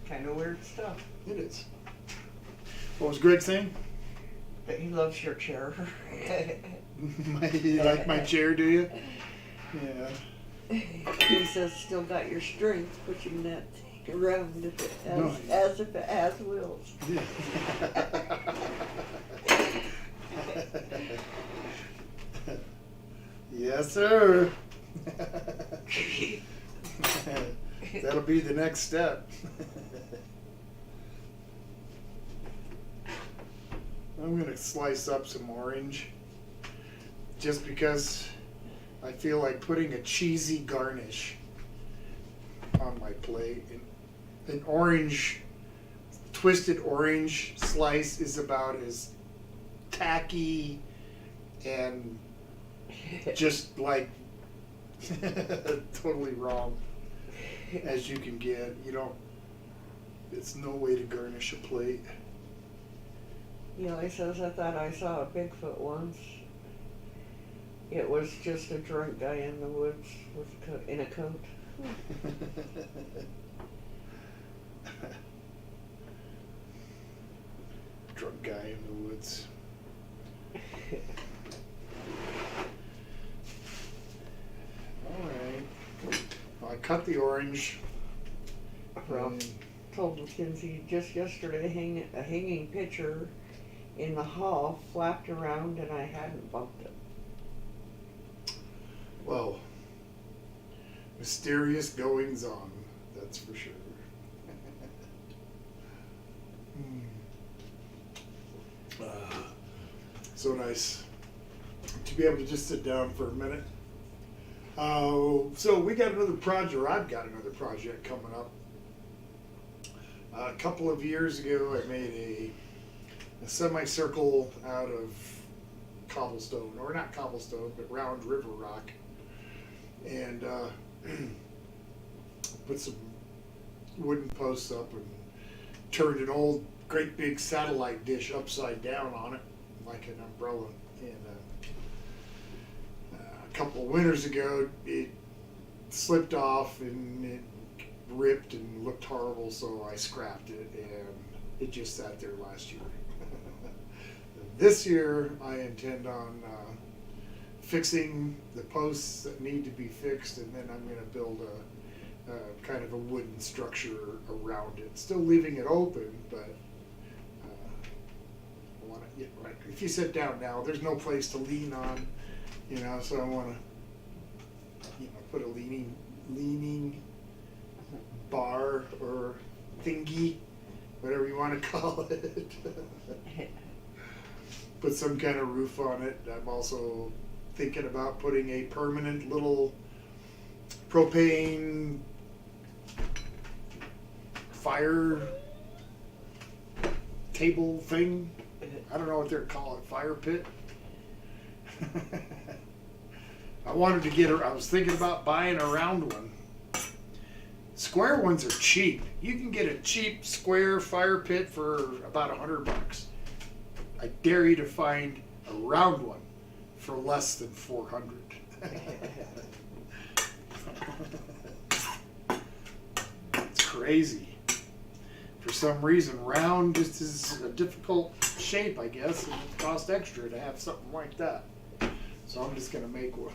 Kind of weird stuff. It is. What was Greg saying? But he loves your chair. You like my chair, do you? Yeah. He says, still got your strength pushing that thing around if it has, No. as if it has wheels. Yes, sir. That'll be the next step. I'm gonna slice up some orange just because I feel like putting a cheesy garnish on my plate. And an orange, twisted orange slice is about as tacky and just like totally wrong as you can get. You don't, it's no way to garnish a plate. Eli says, I thought I saw a Bigfoot once. It was just a drunk guy in the woods with in a coat. Drunk guy in the woods. Alright. Well, I cut the orange. Well, told Mackenzie just yesterday a hanging picture in the hall flapped around and I hadn't bumped it. Well, mysterious goings on, that's for sure. So nice to be able to just sit down for a minute. So we got another project, or I've got another project coming up. A couple of years ago, I made a semicircle out of cobblestone, or not cobblestone, but round river rock, and put some wooden posts up and turned an old great big satellite dish upside down on it like an umbrella. And a couple of winters ago it slipped off and it ripped and looked horrible, so I scrapped it and it just sat there last year. This year I intend on fixing the posts that need to be fixed, and then I'm going to build a kind of a wooden structure around it, still leaving it open, but I want to, yeah, right. If you sit down now, there's no place to lean on, you know, so I want to, you know, put a leaning bar or thingy, whatever you want to call it. Put some kind of roof on it. I'm also thinking about putting a permanent little propane fire table thing. I don't know what they're calling it, fire pit. I wanted to I was thinking about buying a round one. Square ones are cheap. You can get a cheap square fire pit for about $100. I dare you to find a round one for less than $400. It's crazy. For some reason, round just is a difficult shape, I guess, and it costs extra to have something like that. So I'm just gonna make one.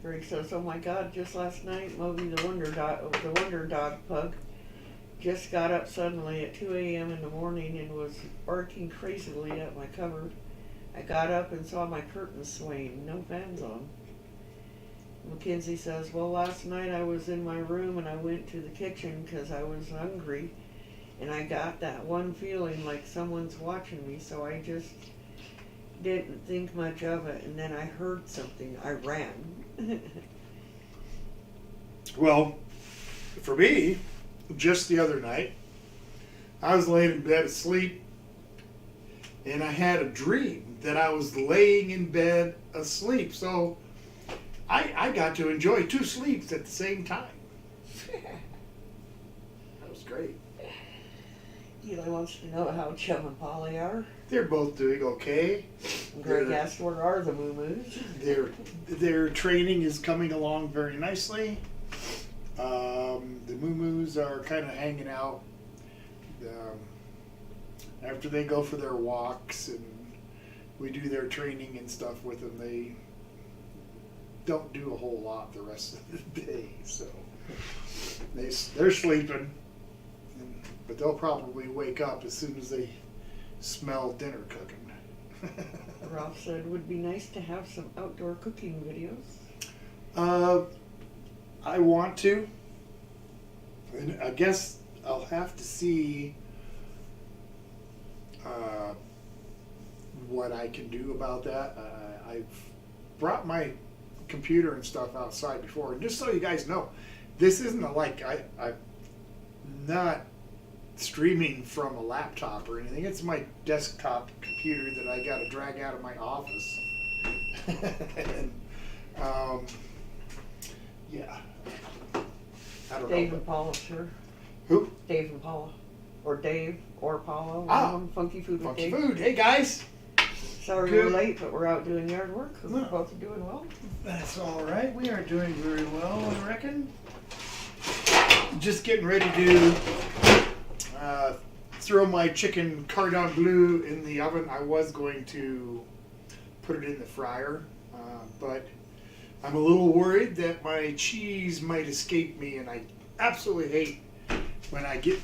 Greg says, oh my God, just last night, Moby the Wonder Dog pug just got up suddenly at 2 a.m. in the morning and was barking crazily at my cupboard. I got up and saw my curtains swaying, no fans on. Mackenzie says, well, last night I was in my room and I went to the kitchen because I was hungry and I got that one feeling like someone's watching me, so I just didn't think much of it, and then I heard something. I ran. Well, for me, just the other night, I was laying in bed asleep, and I had a dream that I was laying in bed asleep. So I got to enjoy 2 sleeps at the same time. That was great. Eli wants to know how Chum and Polly are. They're both doing okay. Greg asked, where are the moo-moos? Their training is coming along very nicely. The moo-moos are kind of hanging out. After they go for their walks and we do their training and stuff with them, they don't do a whole lot the rest of the day. So they're sleeping, but they'll probably wake up as soon as they smell dinner cooking. Ralph said it would be nice to have some outdoor cooking videos. I want to. And I guess I'll have to see what I can do about that. I've brought my computer and stuff outside before, and just so you guys know, this isn't I'm not streaming from a laptop or anything. It's my desktop computer that I got to drag out of my office. And, yeah. I don't Dave know. and Paula's here. Who? Dave and Paula. Or Dave or Paula. Funky Food with Funky Dave. Food. Hey, guys. Sorry Good. we're late, but we're out doing yard work. We're both doing well. That's all right. We are doing very well, I reckon. Just getting ready to throw my chicken cordon bleu in the oven. I was going to put it in the fryer, but I'm a little worried that my cheese might escape me, and I absolutely hate when I get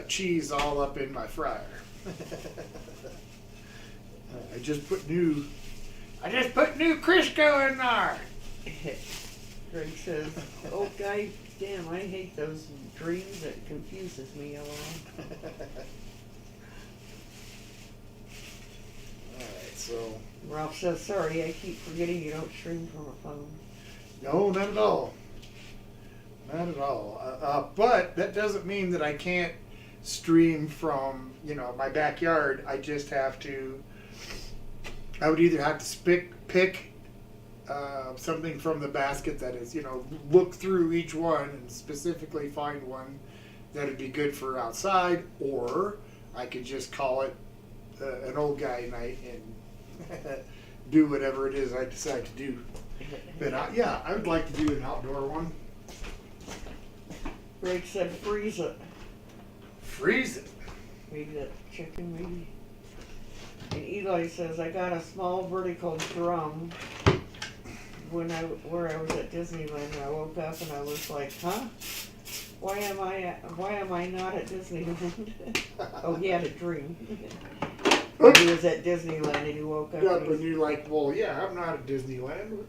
cheese all up in my fryer. I just put new Crisco in there. Greg says, oh, guy, damn, I hate those dreams that confuses me, LOL. Alright, so. Ralph says, sorry, I keep forgetting you don't stream from a phone. No, not at all. Not at all. But that doesn't mean that I can't stream from, my backyard. I just have to, I would either have to pick something from the basket that is, look through each one and specifically find one that would be good for outside, or I could just call it an old guy night and do whatever it is I decide to do. But I would like to do an outdoor one. Greg said, freeze it. Freeze it. Maybe that chicken, maybe. And Eli says, I got a small vertical drum where I was at Disneyland, and I woke up and I was like, huh? Why am I not at Disneyland? Oh, he had a dream. He was at Disneyland and he woke up. And you're like, well, yeah, I'm not at Disneyland.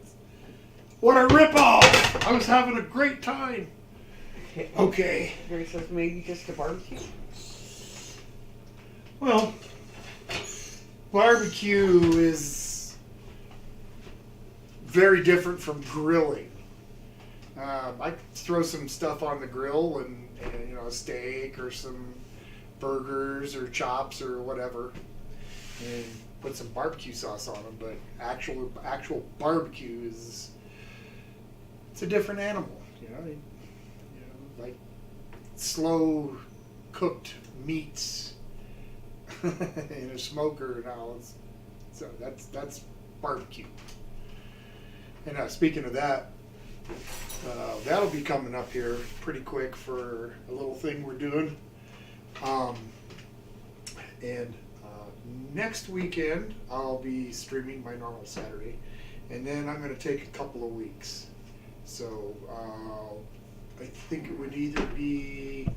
What a ripoff! I was having a great time. Okay. Gary says, maybe just a barbecue. Well, barbecue is very different from grilling. I throw some stuff on the grill and a steak or some burgers or chops or whatever, and put some barbecue sauce on them. But actual barbecue it's a different animal. Like slow cooked meats in a smoker and all. So that's barbecue. And speaking of that, that'll be coming up here pretty quick for a little thing we're doing. And next weekend I'll be streaming my normal Saturday, and then I'm going to take a couple of weeks. So I think it would either be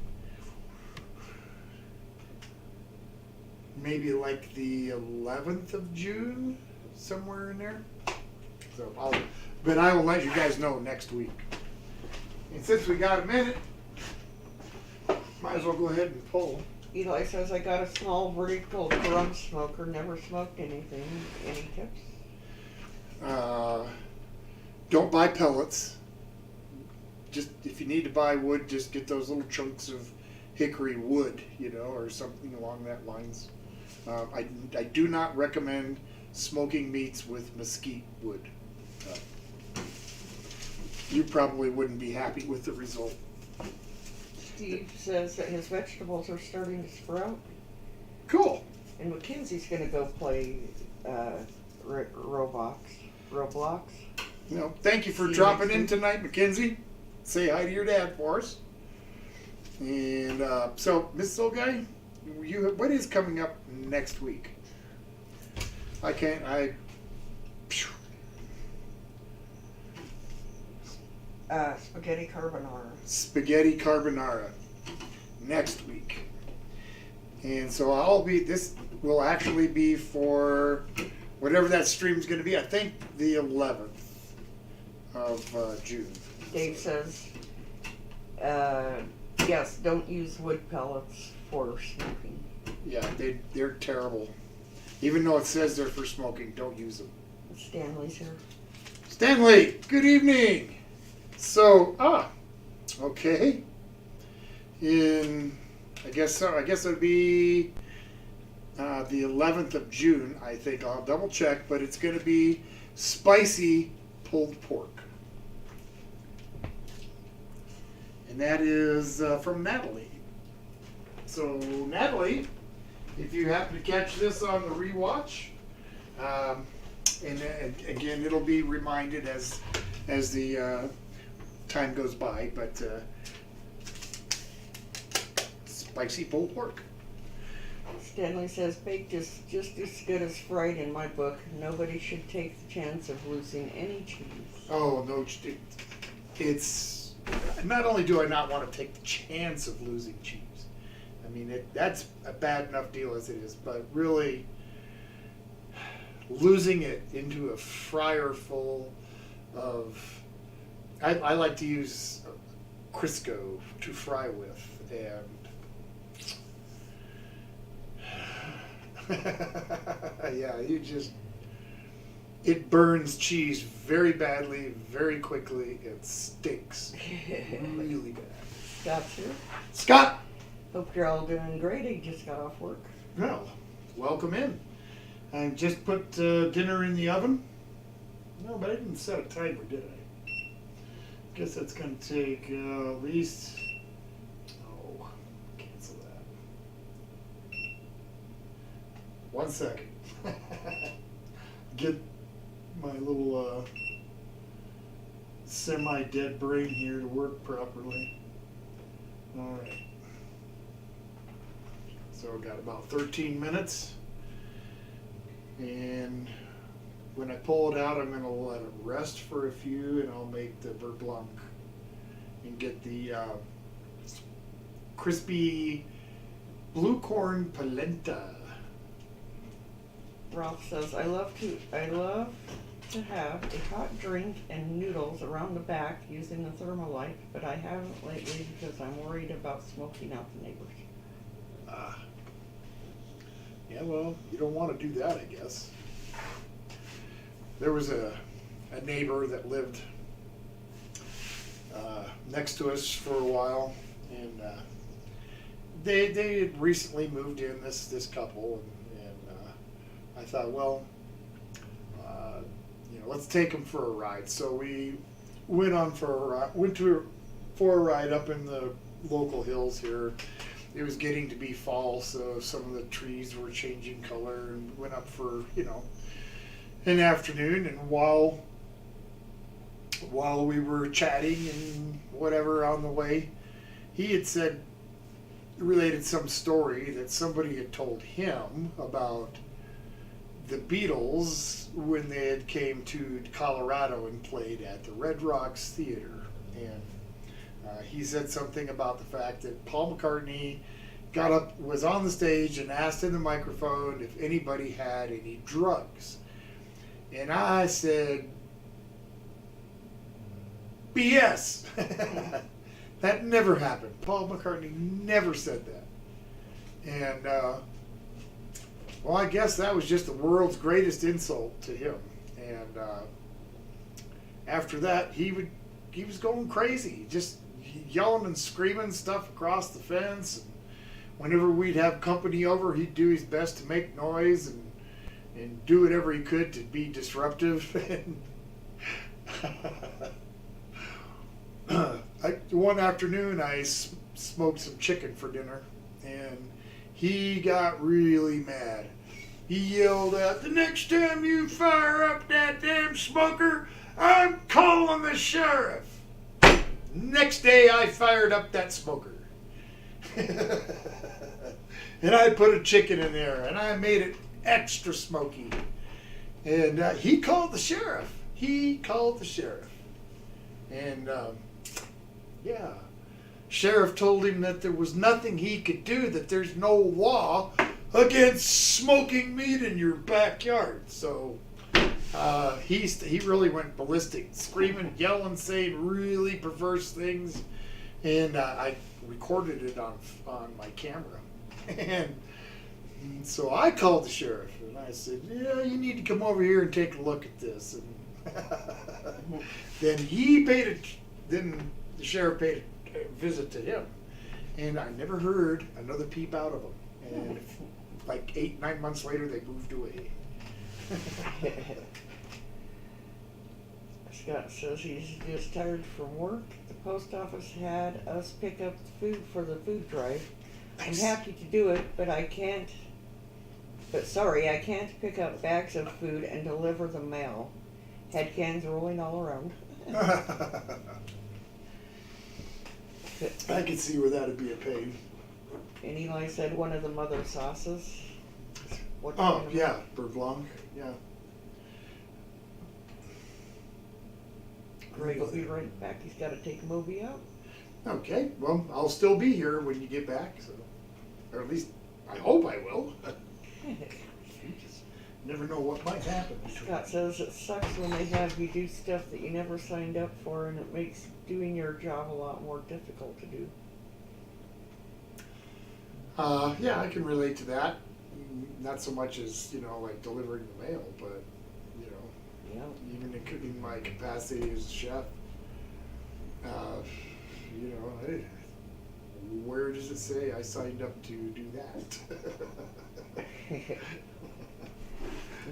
maybe like the 11th of June, somewhere in there. So but I will let you guys know next week. And since we got a minute, might as well go ahead and pull. Eli says, I got a small vertical drum smoker, never smoked anything. Any tips? Don't buy pellets. Just if you need to buy wood, just get those little chunks of hickory wood, or something along that lines. I do not recommend smoking meats with mesquite wood. you probably wouldn't be happy with the result. Steve says that his vegetables are starting to sprout. Cool. And Mackenzie's gonna go play Roblox. You know, thank you for See you dropping next in week. tonight, Mackenzie. Say hi to your dad for us. And so, Mrs. Old Guy, what is coming up next week? Phew. Spaghetti carbonara. Spaghetti carbonara next week. And so this will actually be for whatever that stream's going to be. I think the 11th of June. Dave says, yes, don't use wood pellets for smoking. Yeah, they're terrible. Even though it says they're for smoking, don't use them. Stanley's here. Stanley, good evening. So, okay. I guess it would be the 11th of June, I think. I'll double check, but it's going to be spicy pulled pork. And that is from Natalie. So, Natalie, if you happen to catch this on the rewatch, and again, it'll be reminded as the time goes by, but spicy pulled pork. Stanley says baked is just as good as fried in my book. Nobody should take the chance of losing any cheese. Oh no, it's not only do I not want to take the chance of losing cheese. I mean, that's a bad enough deal as it is, but really losing it into a fryer full of, I like to use Crisco to fry with, and yeah, it burns cheese very badly, very quickly. It stinks really bad. Scott's here. Scott! Hope you're all doing great. He just got off work. Well, welcome in. I just put dinner in the oven. No, but I didn't set a timer, did I? Guess that's going to take at least... Oh, cancel that. 1 second. Get my little semi-dead brain here to work properly. All right. So we've got about 13 minutes. And when I pull it out, I'm going to let it rest for a few, and I'll make the beurre blanc and get the crispy blue corn polenta. Ralph says, I love to have a hot drink and noodles around the back using the Thermolite, but I haven't lately because I'm worried about smoking out the neighbors. Yeah, well, you don't want to do that, I guess. There was a neighbor that lived next to us for a while, and they had recently moved in, this couple, and I thought, well, let's take them for a ride. So we went for a ride up in the local hills here. It was getting to be fall, so some of the trees were changing color, and went up for an afternoon. And while we were chatting and whatever on the way, he had related some story that somebody had told him about the Beatles when they had came to Colorado and played at the Red Rocks Theater. And he said something about the fact that Paul McCartney got up, was on the stage, and asked in the microphone if anybody had any drugs. And I said, BS. That never happened. Paul McCartney never said that. And, well, I guess that was just the world's greatest insult to him. And after that, he was going crazy, just yelling and screaming stuff across the fence. And whenever we'd have company over, he'd do his best to make noise and do whatever he could to be disruptive. And one afternoon I smoked some chicken for dinner, and he got really mad. He yelled out, "The next time you fire up that damn smoker, I'm calling the sheriff." Next day I fired up that smoker. And I put a chicken in there, and I made it extra smoky. And he called the sheriff. And yeah, sheriff told him that there was nothing he could do, that there's no law against smoking meat in your backyard. So he really went ballistic, screaming, yelling, saying really perverse things. And I recorded it on my camera. And so I called the sheriff, and I said, "Yeah, you need to come over here and take a look at this." And then the sheriff paid a visit to him, and I never heard another peep out of him. And like 8-9 months later, they moved away. Scott says he's just tired from work. The post office had us pick up food for the food drive. Nice. I'm happy to do it, but I can't pick up bags of food and deliver the mail. Had cans rolling all around. I could see where that'd be a pain. And Eli said one of the mother sauces. Oh, yeah, beurre blanc, yeah. Greg will be right back. He's got to take Moby out. Okay, well, I'll still be here when you get back, so, or at least I hope I will. You just never know what might happen. Scott says it sucks when they have you do stuff that you never signed up for, and it makes doing your job a lot more difficult to do. Yeah, I can relate to that. Not so much as, like delivering the mail, but, Yeah. even in my capacity as a chef, where does it say I signed up to do that?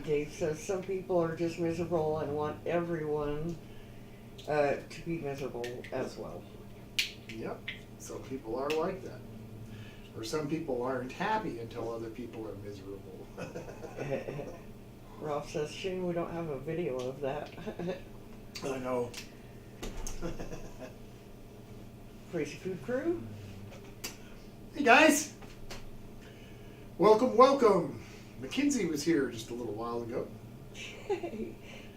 Dave says some people are just miserable and want everyone to be miserable as well. Yep, some people are like that. Or some people aren't happy until other people are miserable. Ralph says, shame we don't have a video of that. I know. Crazy Food Crew. Hey guys! Welcome. Mackenzie was here just a little while ago.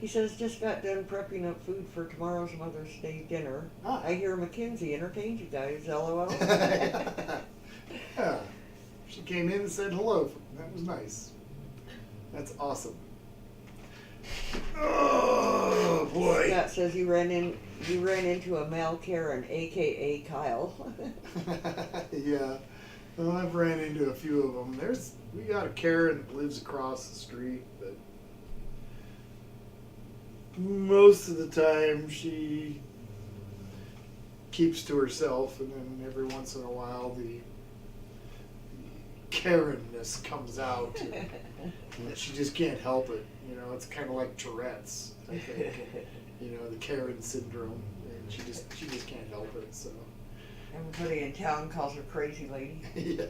He says, just got done prepping up food for tomorrow's Mother's Day dinner. I hear Mackenzie entertained you guys, LOL. Yeah. She came in and said hello. That was nice. That's awesome. Oh boy. Scott says you ran into a Mal Karen, aka Kyle. Yeah. Well, I've ran into a few of them. We got a Karen that lives across the street, but most of the time she keeps to herself, and then every once in a while the Karen-ness comes out. And she just can't help it. It's kind of like Tourette's, I think. The Karen syndrome, and she just can't help it. So everybody in town calls her crazy lady. Yeah.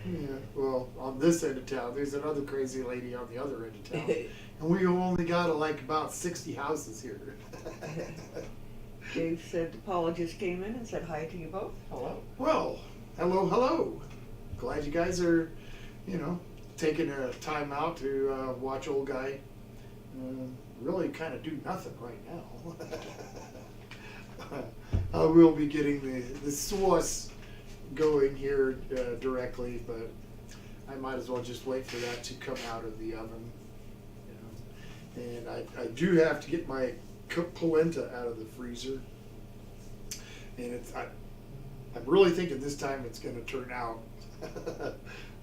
Yeah. Well, on this end of town, there's another crazy lady on the other end of town, and we only got about 60 houses here. Dave said Paula just came in and said hi to you both. Hello. Well, hello. Glad you guys are, taking a time out to watch old guy really kind of do nothing right now. I will be getting the sauce going here directly, but I might as well just wait for that to come out of the oven. And I do have to get my cooked polenta out of the freezer, and I'm really thinking this time it's going to turn out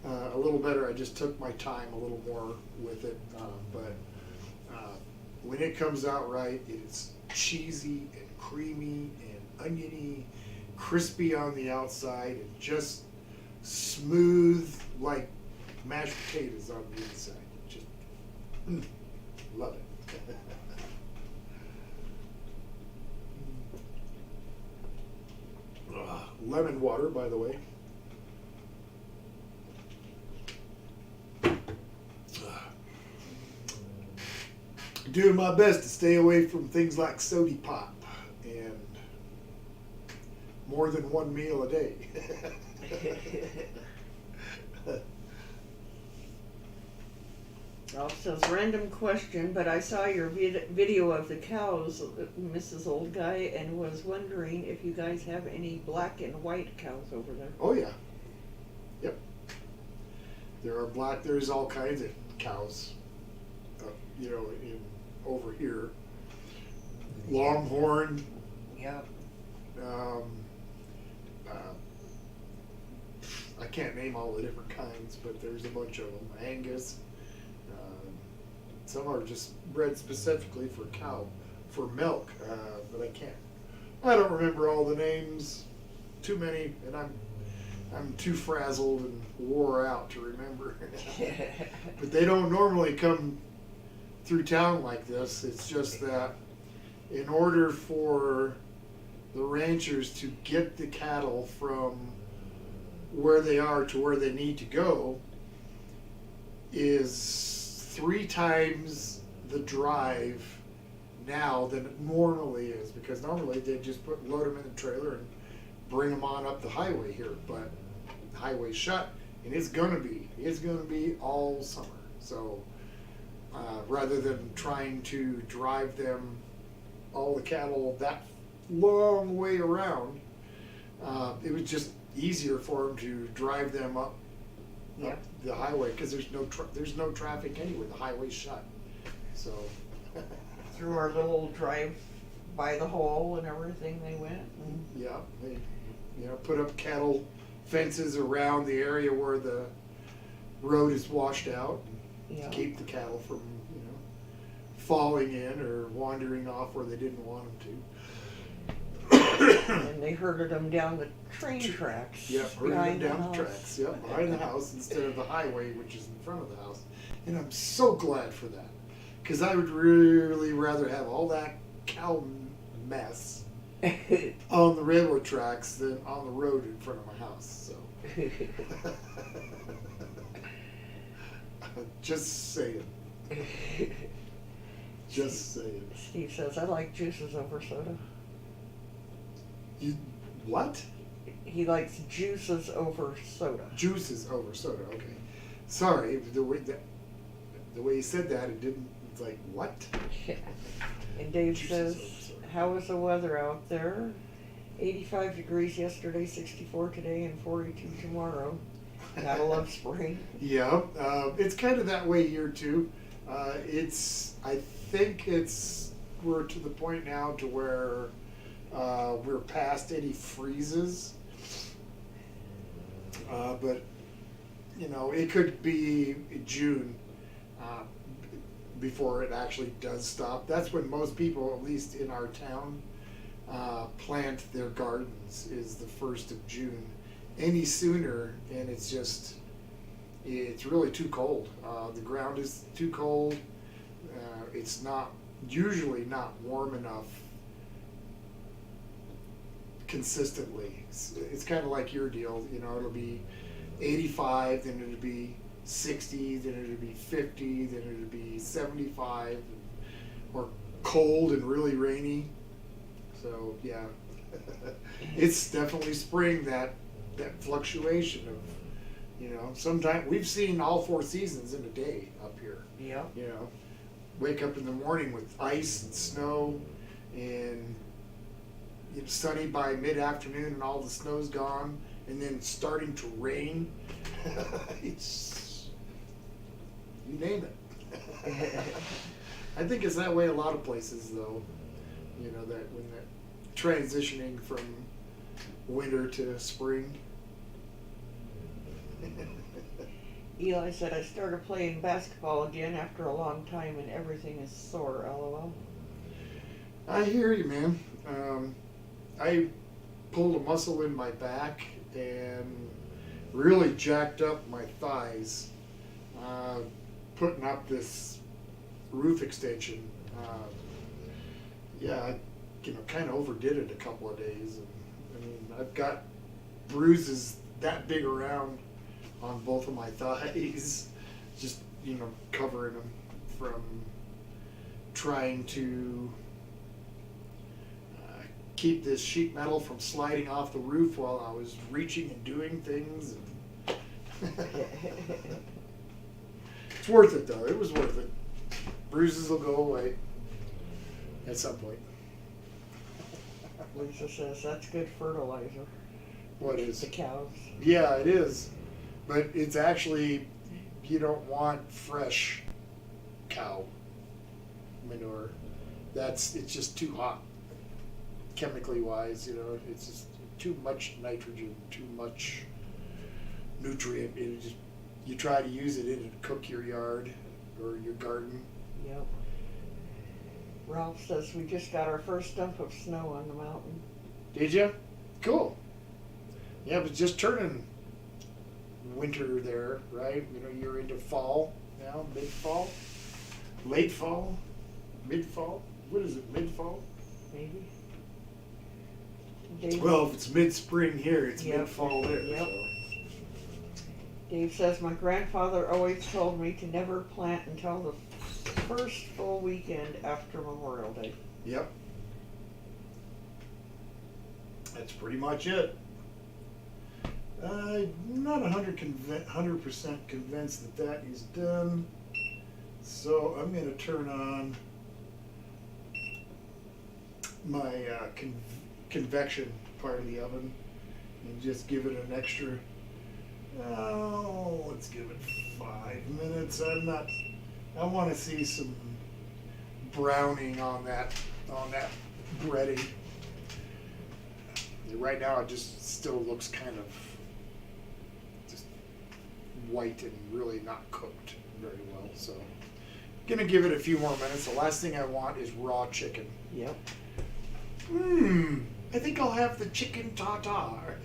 a little better. I just took my time a little more with it, but when it comes out right, it's cheesy and creamy and oniony, crispy on the outside, and just smooth like mashed potatoes on the inside. Just love it. lemon water, by the way. Doing my best to stay away from things like soda pop and more than one meal a day. Ralph says, random question, but I saw your video of the cows, Mrs. Old Guy, and was wondering if you guys have any black and white cows over there. Oh yeah. Yep. There's all kinds of cows, over here. Longhorn. Yep. I can't name all the different kinds, but there's a bunch of them. Angus. Some are just bred specifically for milk, but I don't remember all the names. Too many, and I'm too frazzled and wore out to remember. But they don't normally come through town like this. It's just that in order for the ranchers to get the cattle from where they are to where they need to go is 3 times the drive now than it normally is, because normally they just load them in the trailer and bring them on up the highway here, but the highway's shut, and it's gonna be all summer. So rather than trying to drive them, all the cattle, that long way around, it was just easier for them to drive them up the highway, because there's no traffic anyway. The highway's shut. So Through our little drive by the hole and everything they went. And yeah, they put up cattle fences around the area where the road is washed out to keep the cattle from falling in or wandering off where they didn't want them to. And they herded them down the train tracks. Yep, herded them down the house. tracks. Yep, behind the house instead of the highway, which is in front of the house. And I'm so glad for that, because I would really rather have all that cow mess on the railroad tracks than on the road in front of my house. So, just saying. Just saying. Steve says, I like juices over soda. You what? He likes juices over soda. Juices over soda. Okay. Sorry, the way you said that, it didn't. It's like what? Yeah. And Dave Juices says, over soda. how is the weather out there? 85 degrees yesterday, 64 today, and 42 tomorrow. Gotta love spring. Yeah, it's kind of that way here too. I think we're to the point now to where we're past any freezes. But it could be June before it actually does stop. That's when most people, at least in our town, plant their gardens, is the 1st of June. Any sooner, and it's really too cold. The ground is too cold. It's usually not warm enough consistently. It's kind of like your deal, it'll be 85, then it'll be 60, then it'll be 50, then it'll be 75, or cold and really rainy. So yeah, it's definitely spring, that fluctuation of, sometimes we've seen all 4 seasons in a day up here. Yeah. Wake up in the morning with ice and snow, and it's sunny by mid-afternoon and all the snow's gone, and then starting to rain. You name it. I think it's that way a lot of places, though. That when they're transitioning from winter to spring. Eli said, I started playing basketball again after a long time and everything is sore, lol. I hear you, man. I pulled a muscle in my back and really jacked up my thighs, putting up this roof extension. I kind of overdid it a couple of days. I've got bruises that big around on both of my thighs, just, covering them from trying to keep this sheet metal from sliding off the roof while I was reaching and doing things. It's worth it though. It was worth it. Bruises will go away at some point. Lisa says that's good fertilizer. What is? The cows. Yeah, it is. But it's actually, you don't want fresh cow manure. It's just too hot, chemically wise, it's just too much nitrogen, too much nutrient. You try to use it in and cook your yard or your garden. Yep. Ralph says we just got our first dump of snow on the mountain. Did you? Cool. Yeah, but just turning winter there, right? You're into fall now, mid-fall, late fall, mid-fall. What is it, mid-fall? Maybe. Dave, Well, if it's mid-spring here, it's Yep. mid-fall there. Yep. So. Dave says my grandfather always told me to never plant until the first full weekend after Memorial Day. Yep. That's pretty much it. I'm not 100% convinced that is done. So I'm going to turn on my convection part of the oven and just give it an extra, let's give it 5 minutes. I want to see some browning on that breading. Right now it just still looks kind of just white and really not cooked very well. So gonna give it a few more minutes. The last thing I want is raw chicken. Yep. I think I'll have the chicken tartare.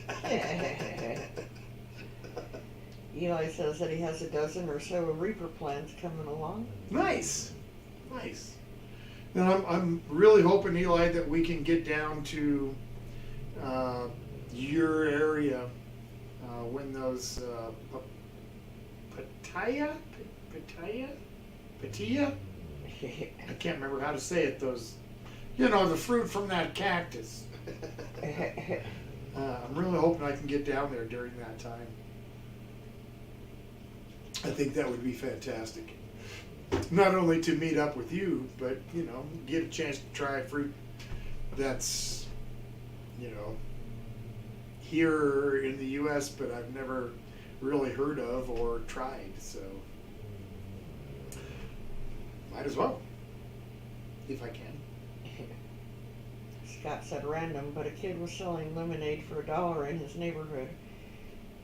Eli says that he has a dozen or so Reaper plants coming along. Nice. Now I'm really hoping, Eli, that we can get down to your area when those pataya? I can't remember how to say it. Those, the fruit from that cactus. I'm really hoping I can get down there during that time. I think that would be fantastic. Not only to meet up with you, but, get a chance to try fruit that's, here in the U.S., but I've never really heard of or tried, so might as well, if I can. Scott said random, but a kid was selling lemonade for $1 in his neighborhood.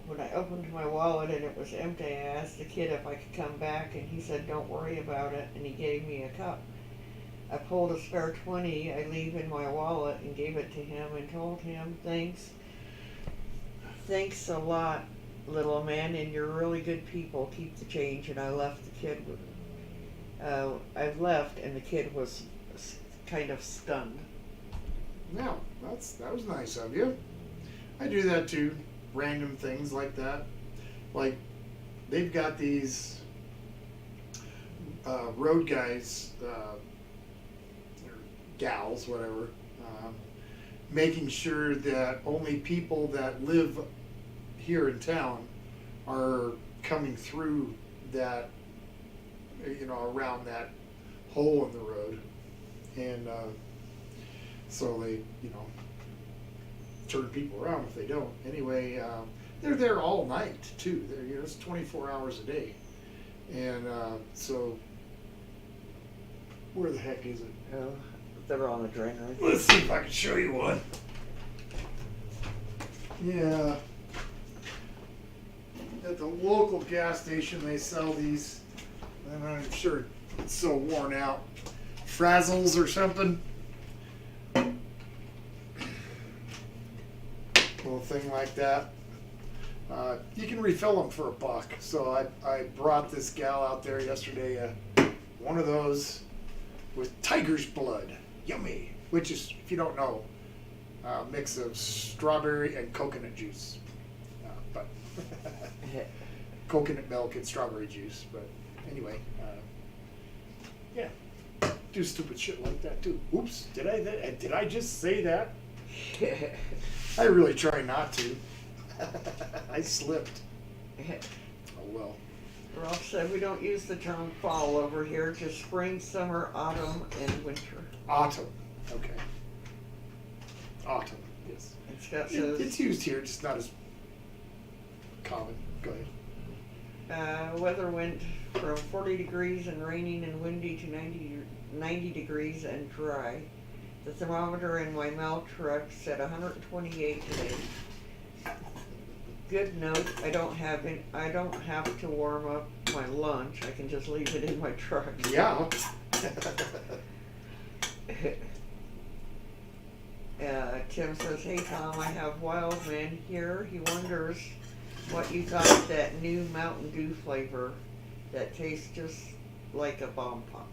When I opened my wallet and it was empty, I asked the kid if I could come back, and he said, "Don't worry about it," and he gave me a cup. I pulled a spare 20 I leave in my wallet and gave it to him and told him, Thanks a lot, little man, and you're really good people. Keep the change." And I left the kid with, I left and the kid was kind of stunned. No, that was nice of you. I do that too. Random things like that. Like, they've got these road guys, or gals, whatever, making sure that only people that live here in town are coming through that, around that hole in the road. And so they, turn people around if they don't. Anyway, they're there all night too. It's 24 hours a day. And so, where the heck is it? They're on the drain, right? Let's see if I can show you one. Yeah. At the local gas station, they sell these, and I'm sure it's so worn out. Frazzles or something. Little thing like that. You can refill them for $1. So I brought this gal out there yesterday one of those with tiger's blood. Yummy. Which is, if you don't know, a mix of strawberry and coconut juice. Coconut milk and strawberry juice. But anyway, yeah, do stupid shit like that too. Oops, did I just say that? I really try not to. I slipped. Oh well. Ralph said we don't use the term fall over here, just spring, summer, autumn, and winter. Autumn. Okay. Autumn. Yes. And Scott says It's used here, just not as common. Go ahead. weather went from 40 degrees and raining and windy to 90 degrees and dry. The thermometer in my mail truck said 128 today. Good note, I don't have to warm up my lunch. I can just leave it in my truck. Yeah. Tim says, hey Tom, I have Wild Man here. He wonders what you thought of that new Mountain Dew flavor that tastes just like a bomb pop.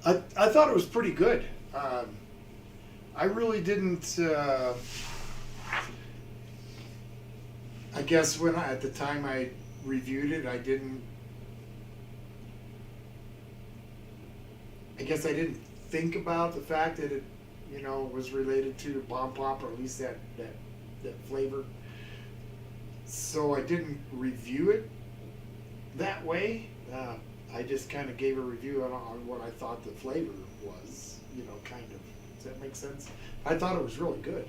I thought it was pretty good. I really didn't. I guess at the time I reviewed it, I didn't think about the fact that it, was related to bomb pop, or at least that flavor. So I didn't review it that way. I just kind of gave a review on what I thought the flavor was, kind of. Does that make sense? I thought it was really good.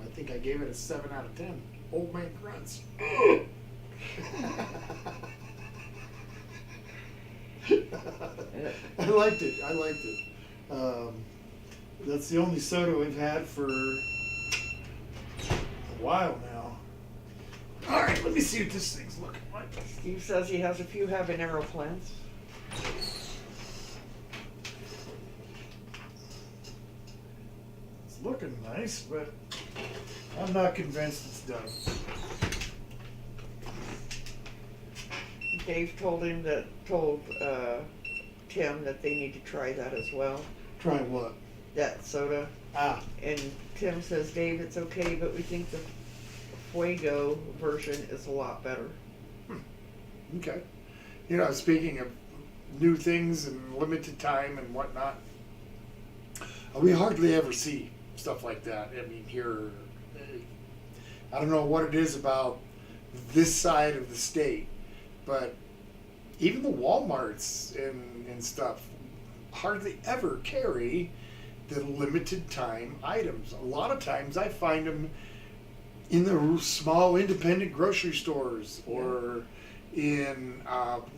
I think I gave it a 7 out of 10. Old man grunts. I liked it. That's the only soda we've had for a while now. All right, let me see what this thing's looking like. Steve says he has a few habanero plants. It's looking nice, but I'm not convinced it's done. Dave told Tim that they need to try that as well. Try what? That soda. And Tim says, Dave, it's okay, but we think the Fuego version is a lot better. Okay. Speaking of new things and limited time and whatnot, we hardly ever see stuff like that. I mean, here, I don't know what it is about this side of the state, but even the Walmarts and stuff hardly ever carry the limited time items. A lot of times I find them in the small independent grocery stores, or in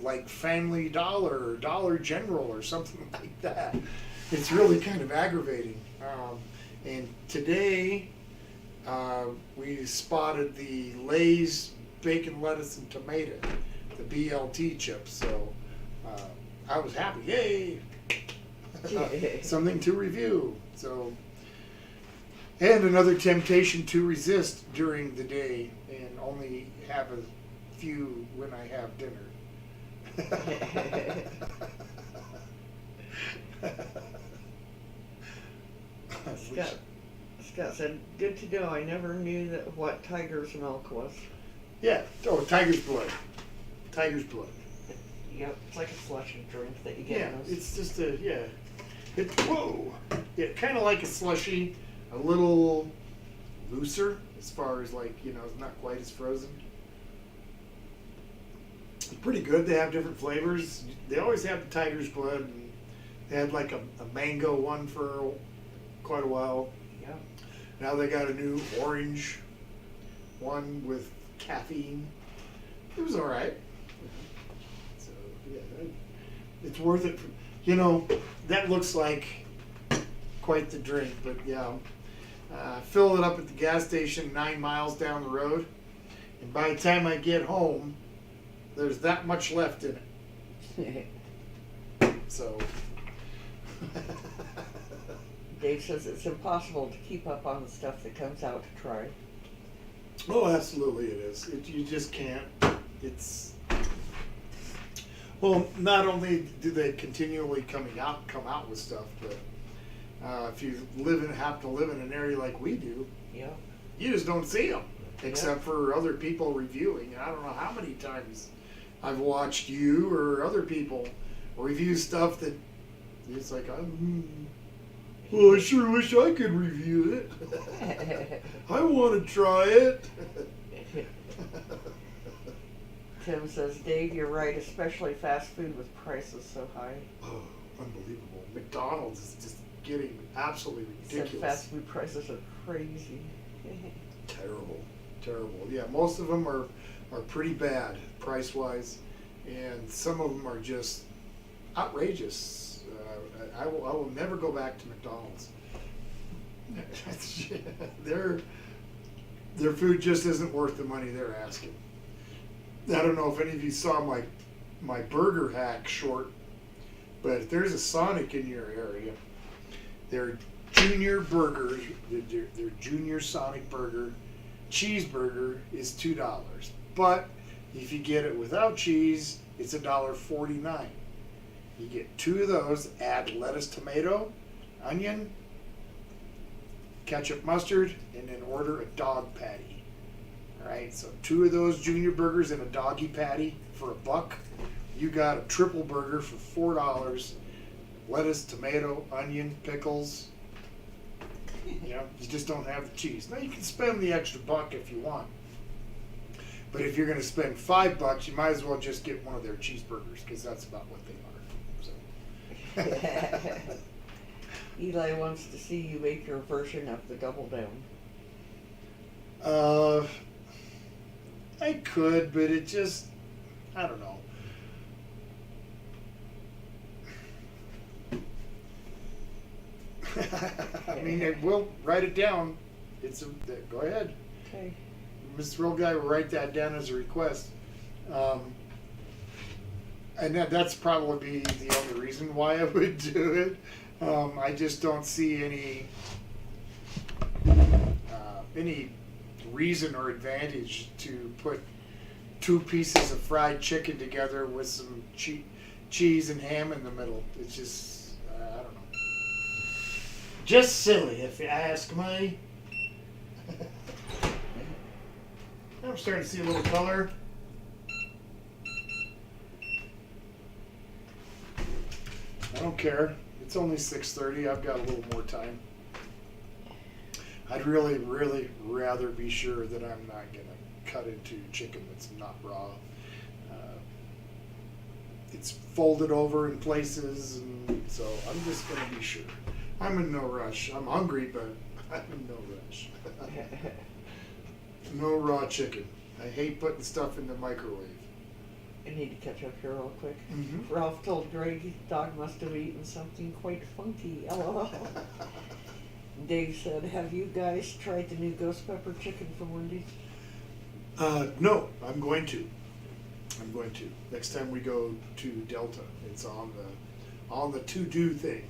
like Family Dollar or Dollar General or something like that. It's really kind of aggravating. And today we spotted the Lay's bacon, lettuce, and tomato, the BLT chips. So I was happy. Yay! Something to review. So, and another temptation to resist during the day and only have a few when I have dinner. Scott said, good to know. I never knew what tiger's milk was. Yeah. Oh, tiger's blood. Tiger's blood. Yep. It's like a slushy drink that you get. Yeah. It's just whoa. Yeah, kind of like a slushy, a little looser as far as it's not quite as frozen. It's pretty good. They have different flavors. They always have the tiger's blood. And they had like a mango one for quite a while. Yeah. Now they got a new orange one with caffeine. It was all right. So yeah, it's worth it. That looks like quite the drink, but yeah. Fill it up at the gas station 9 miles down the road, and by the time I get home, there's that much left in it. So. Dave says it's impossible to keep up on the stuff that comes out to try. Oh, absolutely it is. You just can't. Well, not only do they continually come out with stuff, but if you have to live in an area like we do, yeah, you just don't see them. except for other people reviewing. I don't know how many times I've watched you or other people review stuff that it's like, well, I sure wish I could review it. I want to try it. Tim says, Dave, you're right, especially fast food with prices so high. Oh, unbelievable. McDonald's is just getting absolutely Said ridiculous. fast food prices are crazy. Terrible. Yeah, most of them are pretty bad price-wise, and some of them are just outrageous. I will never go back to McDonald's. Their food just isn't worth the money they're asking. I don't know if any of you saw my burger hack short, but if there's a Sonic in your area, their junior burger, their junior Sonic burger, cheeseburger is $2. But if you get it without cheese, it's $1.49. You get 2 of those, add lettuce, tomato, onion, ketchup, mustard, and then order a dog patty. Alright, so 2 of those junior burgers and a doggy patty for $1. You got a triple burger for $4. Lettuce, tomato, onion, pickles. You know, you just don't have the cheese. Now you can spend the extra $1 if you want. But if you're going to spend $5, you might as well just get one of their cheeseburgers, because that's about what they are. So. Eli wants to see you make your version of the double down. I could, but it just, I don't know. I mean, we'll write it down. Go ahead. Okay. Mr. Real Guy will write that down as a request. And that's probably the only reason why I would do it. I just don't see any reason or advantage to put 2 pieces of fried chicken together with some cheese and ham in the middle. It's just, I don't know. Just silly, if you ask me. I'm starting to see a little color. I don't care. It's only 6:30. I've got a little more time. I'd really, really rather be sure that I'm not going to cut into chicken that's not raw. It's folded over in places, and so I'm just going to be sure. I'm in no rush. I'm hungry, but I'm in no rush. No raw chicken. I hate putting stuff in the microwave. I need to catch up here real quick. Mm-hmm. Ralph told Greg his dog must have eaten something quite funky. LOL. Dave said, have you guys tried the new ghost pepper chicken from Wendy's? No, I'm going to. Next time we go to Delta, it's on the to-do thing.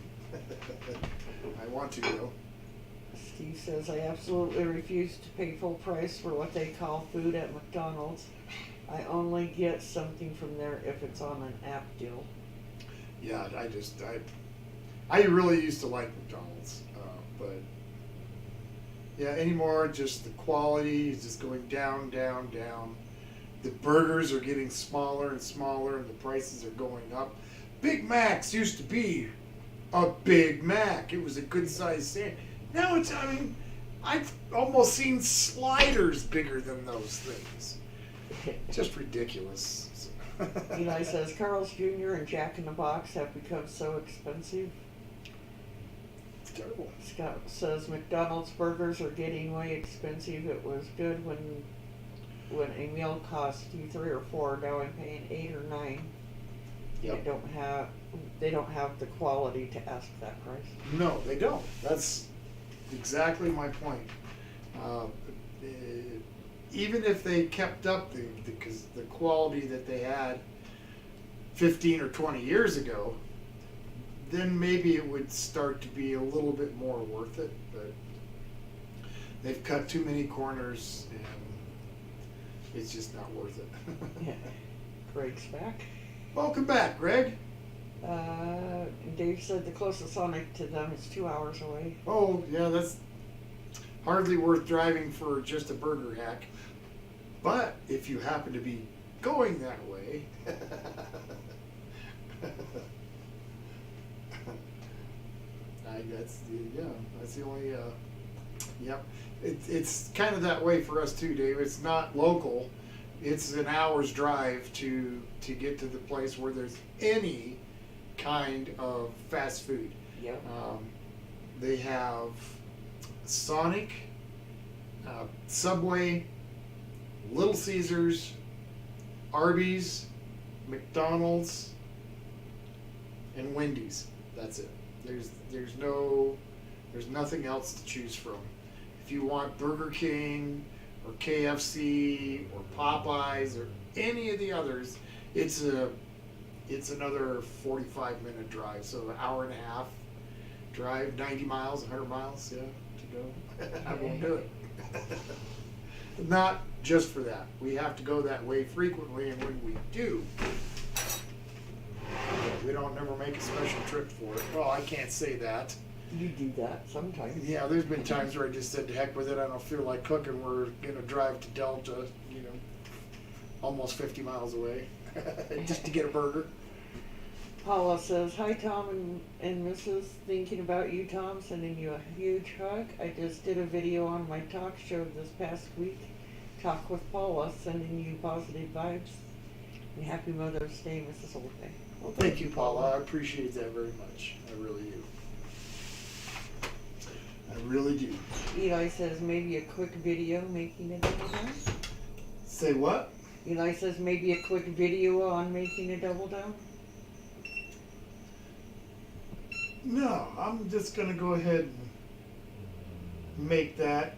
I want to go. Steve says, I absolutely refuse to pay full price for what they call food at McDonald's. I only get something from there if it's on an app deal. Yeah, I really used to like McDonald's, but yeah, anymore, just the quality is just going down, down, down. The burgers are getting smaller and smaller, and the prices are going up. Big Macs used to be a Big Mac. It was a good sized sandwich. Now I've almost seen sliders bigger than those things. Just ridiculous. Eli says, Carl's Jr. and Jack in the Box have become so expensive. It's terrible. Scott says, McDonald's burgers are getting way expensive. It was good when a meal cost you $3 or $4. Now I'm paying $8 or $9. Yep. They don't have the quality to ask that price. No, they don't. That's exactly my point. Even if they kept up the quality that they had 15 or 20 years ago, then maybe it would start to be a little bit more worth it. But they've cut too many corners, and it's just not worth it. Yeah. Greg's back. Welcome back, Greg. Dave said the closest Sonic to them is 2 hours away. Oh, yeah, hardly worth driving for just a burger hack. But if you happen to be going that way, that's the only. Yep, it's kind of that way for us too, Dave. It's not local. It's an hour's drive to get to the place where there's any kind of fast food. Yep. They have Sonic, Subway, Little Caesars, Arby's, McDonald's, and Wendy's. That's it. There's nothing else to choose from. If you want Burger King or KFC or Popeyes or any of the others, it's another 45-minute drive. So an hour and a half drive, 90 miles, 100 miles, yeah, to go. I won't do it. Not just for that. We have to go that way frequently, and when we do, we don't never make a special trip for it. Well, I can't say that. You do that sometimes. Yeah, there's been times where I just said, to heck with it, I don't feel like cooking. We're going to drive to Delta, almost 50 miles away, just to get a burger. Paula says, hi Tom and Mrs. Thinking about you, Tom. Sending you a huge hug. I just did a video on my talk show this past week. Talk with Paula, sending you positive vibes. And happy Mother's Day, Mrs. Olpe. Well, thank you, Paula. I appreciate that very much. I really do. I really do. Eli says maybe a quick video making a double down. Say what? Eli says maybe a quick video on making a double down. No, I'm just going to go ahead and make that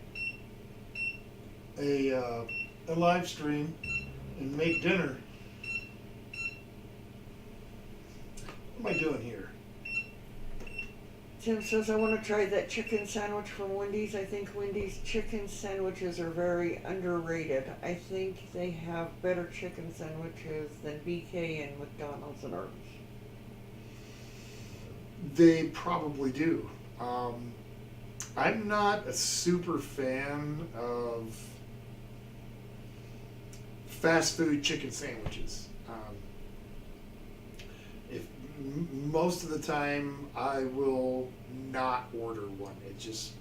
a live stream and make dinner. What am I doing here? Tim says, I want to try that chicken sandwich from Wendy's. I think Wendy's chicken sandwiches are very underrated. I think they have better chicken sandwiches than BK and McDonald's and Arby's. They probably do. I'm not a super fan of fast food chicken sandwiches. Most of the time I will not order one. It just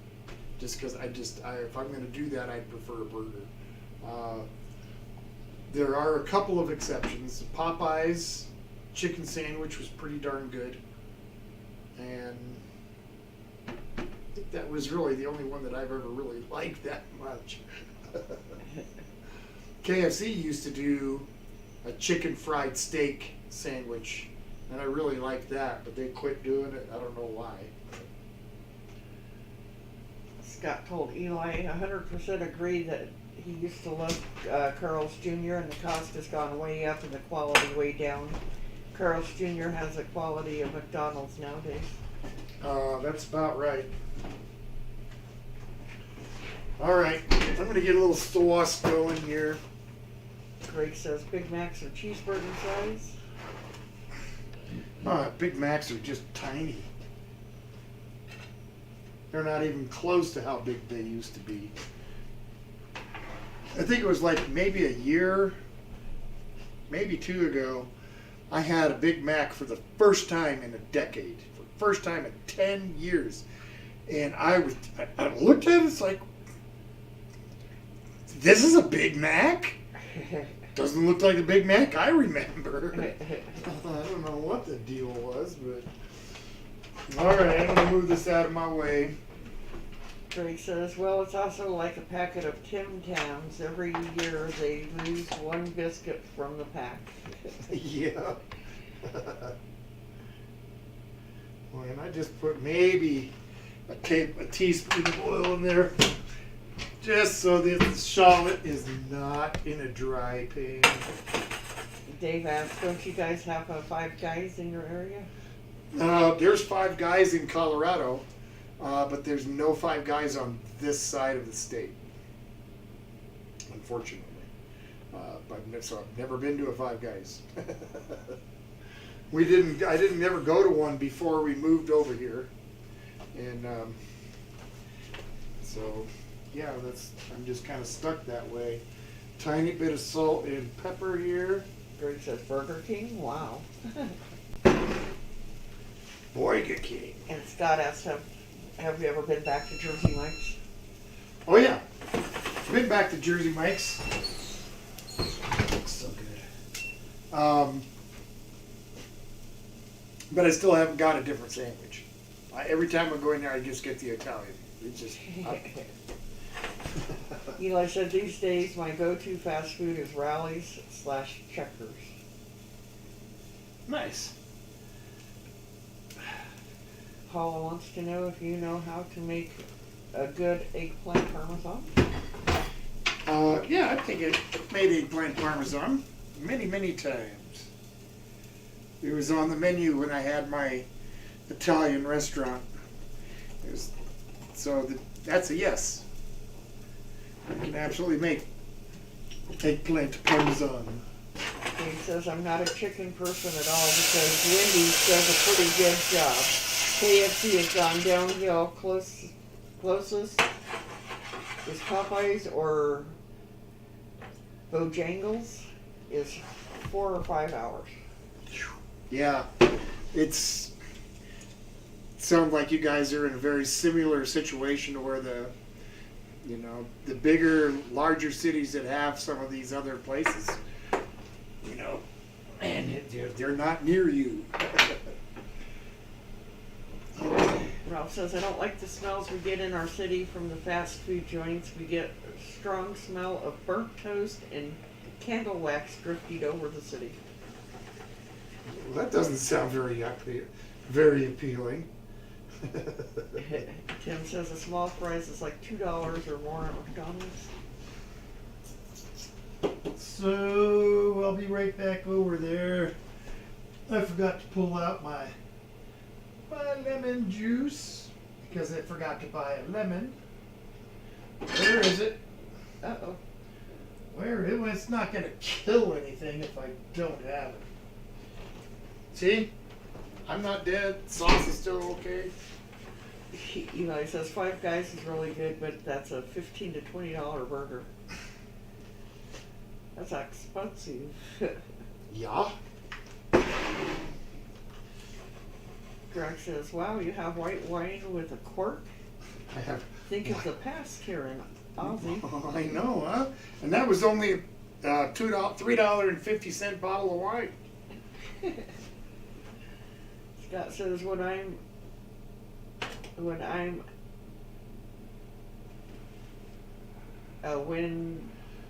because if I'm going to do that, I'd prefer a burger. There are a couple of exceptions. Popeye's chicken sandwich was pretty darn good, and I think that was really the only one that I've ever really liked that much. KFC used to do a chicken fried steak sandwich, and I really liked that, but they quit doing it. I don't know why. Scott told Eli 100% agree that he used to love Carl's Jr. and the cost has gone way up and the quality way down. Carl's Jr. has the quality of McDonald's nowadays. That's about right. All right, I'm going to get a little sauce going here. Greg says Big Macs are cheeseburger size. Big Macs are just tiny. They're not even close to how big they used to be. I think it was like maybe a year, maybe two ago, I had a Big Mac for the first time in a decade. For the first time in 10 years. And I looked at it, it's like, this is a Big Mac? Doesn't look like the Big Mac I remember. I don't know what the deal was, but... Alright, I'm going to move this out of my way. Greg says, well, it's also like a packet of Tim Tams. Every year they lose one biscuit from the pack. Yeah. Well, and I just put maybe a teaspoon of oil in there, just so that the shallot is not in a dry pan. Dave asked, don't you guys have Five Guys in your area? There's Five Guys in Colorado, but there's no Five Guys on this side of the state, unfortunately. So I've never been to a Five Guys. I didn't never go to one before we moved over here, and so yeah, I'm just kind of stuck that way. Tiny bit of salt and pepper here. Greg says Burger King. Wow. Burger King. And Scott asked him, have you ever been back to Jersey Mike's? Oh yeah, been back to Jersey Mike's. Looks so good. But I still haven't got a different sandwich. Every time I go in there, I just get the Italian. It's just. Eli said these days my go-to fast food is Rallies / Checkers. Nice. Paula wants to know if you know how to make a good eggplant parmesan. Yeah, I think I made eggplant parmesan many times. It was on the menu when I had my Italian restaurant. That's a yes. I can absolutely make eggplant parmesan. He says I'm not a chicken person at all because Wendy's does a pretty good job. KFC has gone downhill. Closest is Popeyes or Bojangles is 4 or 5 hours. Yeah, sounds like you guys are in a very similar situation to where the bigger, larger cities that have some of these other places, and they're not near you. Ralph says, I don't like the smells we get in our city from the fast food joints. We get a strong smell of burnt toast and candle wax drifting over the city. Well, that doesn't sound very appealing. Tim says a small price is like $2 or more at McDonald's. So I'll be right back over there. I forgot to pull out my lemon juice because I forgot to buy a lemon. Where is it? Uh-oh. Where is it? Well, it's not going to kill anything if I don't have it. See? I'm not dead. Sauce is still okay. Eli says Five Guys is really good, but that's a $15 to $20 burger. That's expensive. Yeah. Greg says, wow, you have white wine with a cork? I have. Think of the past here in Aussie. I know, huh? And that was only $3.50 bottle of wine. Scott says when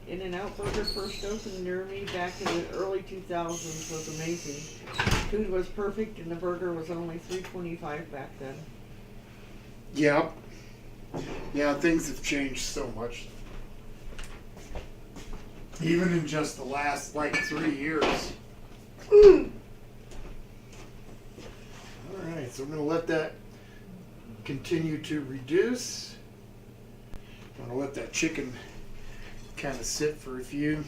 In-N-Out Burger first opened near me back in the early 2000s was amazing. Food was perfect and the burger was only $3.25 back then. Yeah. Yeah, things have changed so much. Even in just the last 3 years. Alright, so I'm going to let that continue to reduce. I'm going to let that chicken kind of sit for a few.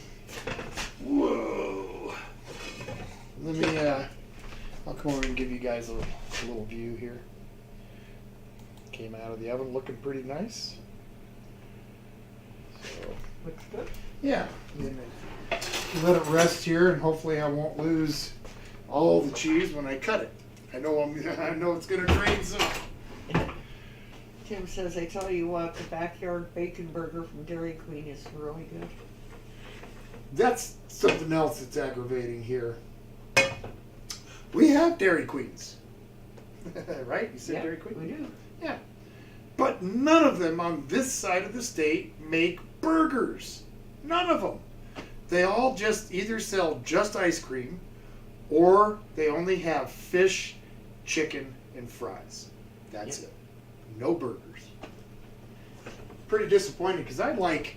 Whoa! Let me, I'll come over and give you guys a little view here. Came out of the oven looking pretty nice. So, Looks good. yeah. Let it rest here, and hopefully I won't lose all the cheese when I cut it. I know it's gonna drain some. Tim says, I tell you what, the backyard bacon burger from Dairy Queen is really good. That's something else that's aggravating here. We have Dairy Queens, right? You said Yeah, Dairy Queen? we do. Yeah. But none of them on this side of the state make burgers. None of them. They all just either sell just ice cream or they only have fish, chicken, and fries. That's it. No burgers. Pretty disappointed because I like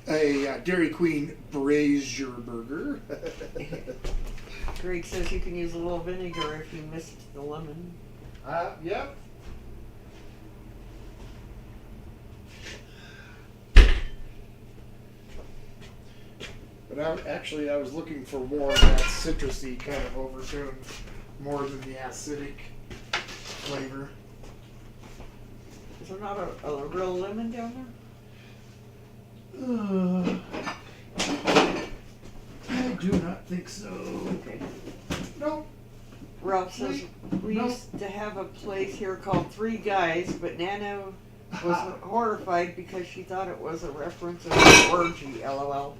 a Dairy Queen brazier burger. Greg says you can use a little vinegar if you missed the lemon. Yep. But I was looking for more of that citrusy kind of overtone, more than the acidic flavor. Is there not a real lemon down I do not think so. Okay. Nope. Ralph says, we Nope. used to have a place here called Three Guys, but Nana was horrified because she thought it was a reference of an orgy, LOL.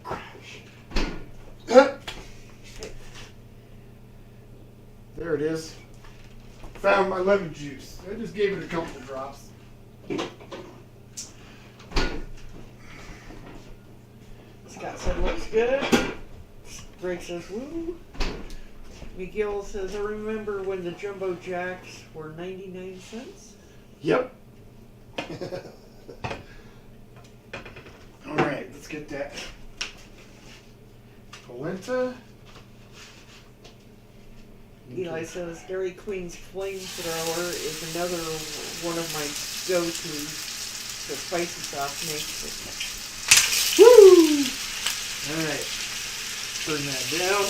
There it is. Found my lemon juice. I just gave it a couple of drops. Scott said, looks good. Greg says, woo. Miguel says, I remember when the Jumbo Jacks were 99 cents. Yep. All right, let's get that polenta. Eli says, Dairy Queen's flamethrower is another one of my go-tos. The spicy sauce makes it. Woo! All right, turn that down.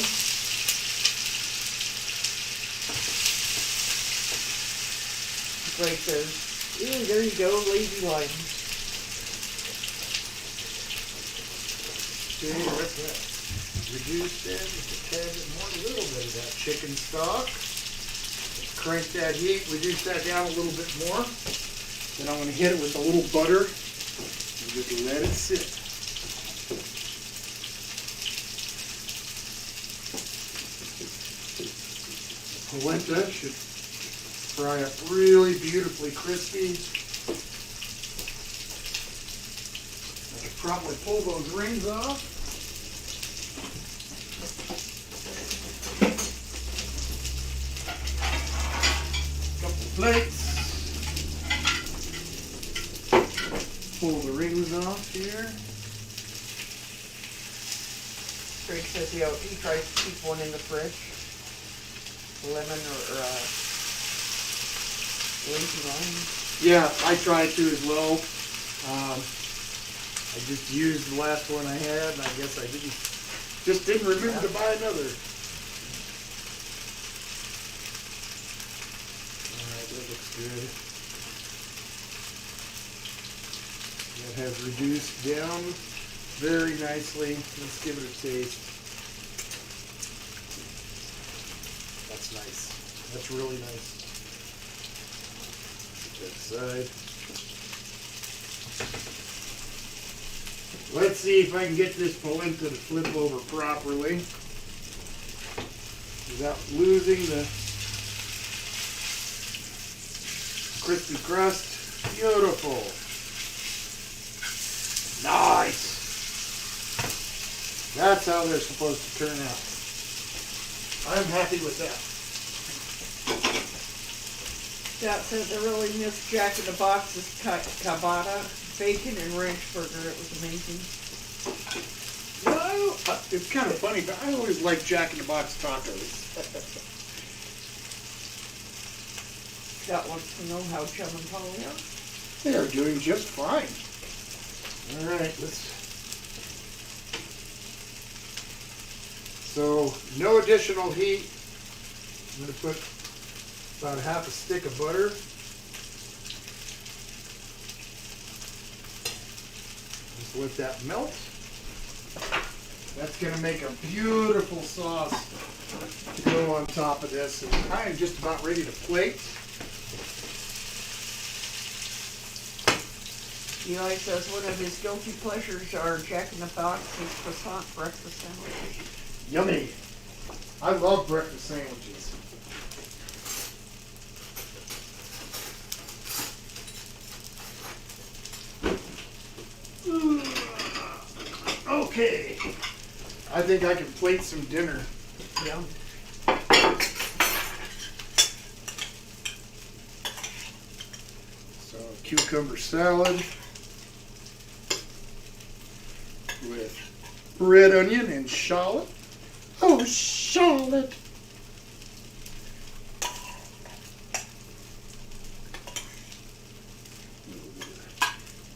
Greg says, ooh, there you go, lazy line. Okay, that's that. Reduce that just a tad bit more, a little bit of that chicken stock. Let's crank that heat, reduce that down a little bit more. Then I'm going to hit it with a little butter and just let it sit. Polenta should fry up really beautifully crispy. I could probably pull those rings off. Couple of plates. Pull the rings off here. Greg says he tries to keep one in the fridge. Lemon or lazy lime. Yeah, I try to as well. I just used the last one I had, and I guess I didn't remember to buy another. All right, that looks good. That has reduced down very nicely. Let's give it a taste. That's nice. That's really nice. That side. Let's see if I can get this polenta to flip over properly without losing the crispy crust. Beautiful. Nice. That's how they're supposed to turn out. I'm happy with that. Scott says I really miss Jack in the Box's ciabatta, bacon and ranch burger. It was amazing. Well, it's kind of funny, but I always like Jack in the Box tacos. Scott wants to know how Chum and Polly are. They are doing just fine. All right, so no additional heat. I'm going to put about a half a stick of butter. Just let that melt. That's going to make a beautiful sauce to go on top of this. And I am just about ready to plate. Eli says one of his guilty pleasures are Jack in the Box's croissant breakfast sandwiches. Yummy. I love breakfast sandwiches. Okay. I think I can plate some dinner. Yum. So cucumber salad with red onion and shallot. Oh, shallot!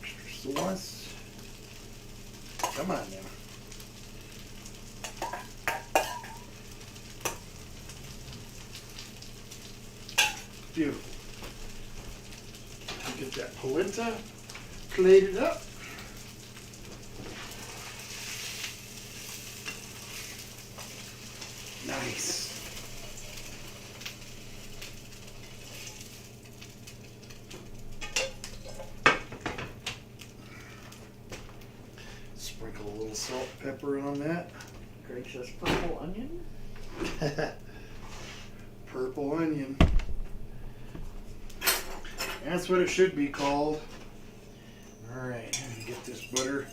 Extra sauce. Come on now. Beautiful. Get that polenta plated up. pepper on that. Greg says purple onion. Purple onion. That's what it should be called. Alright, get this butter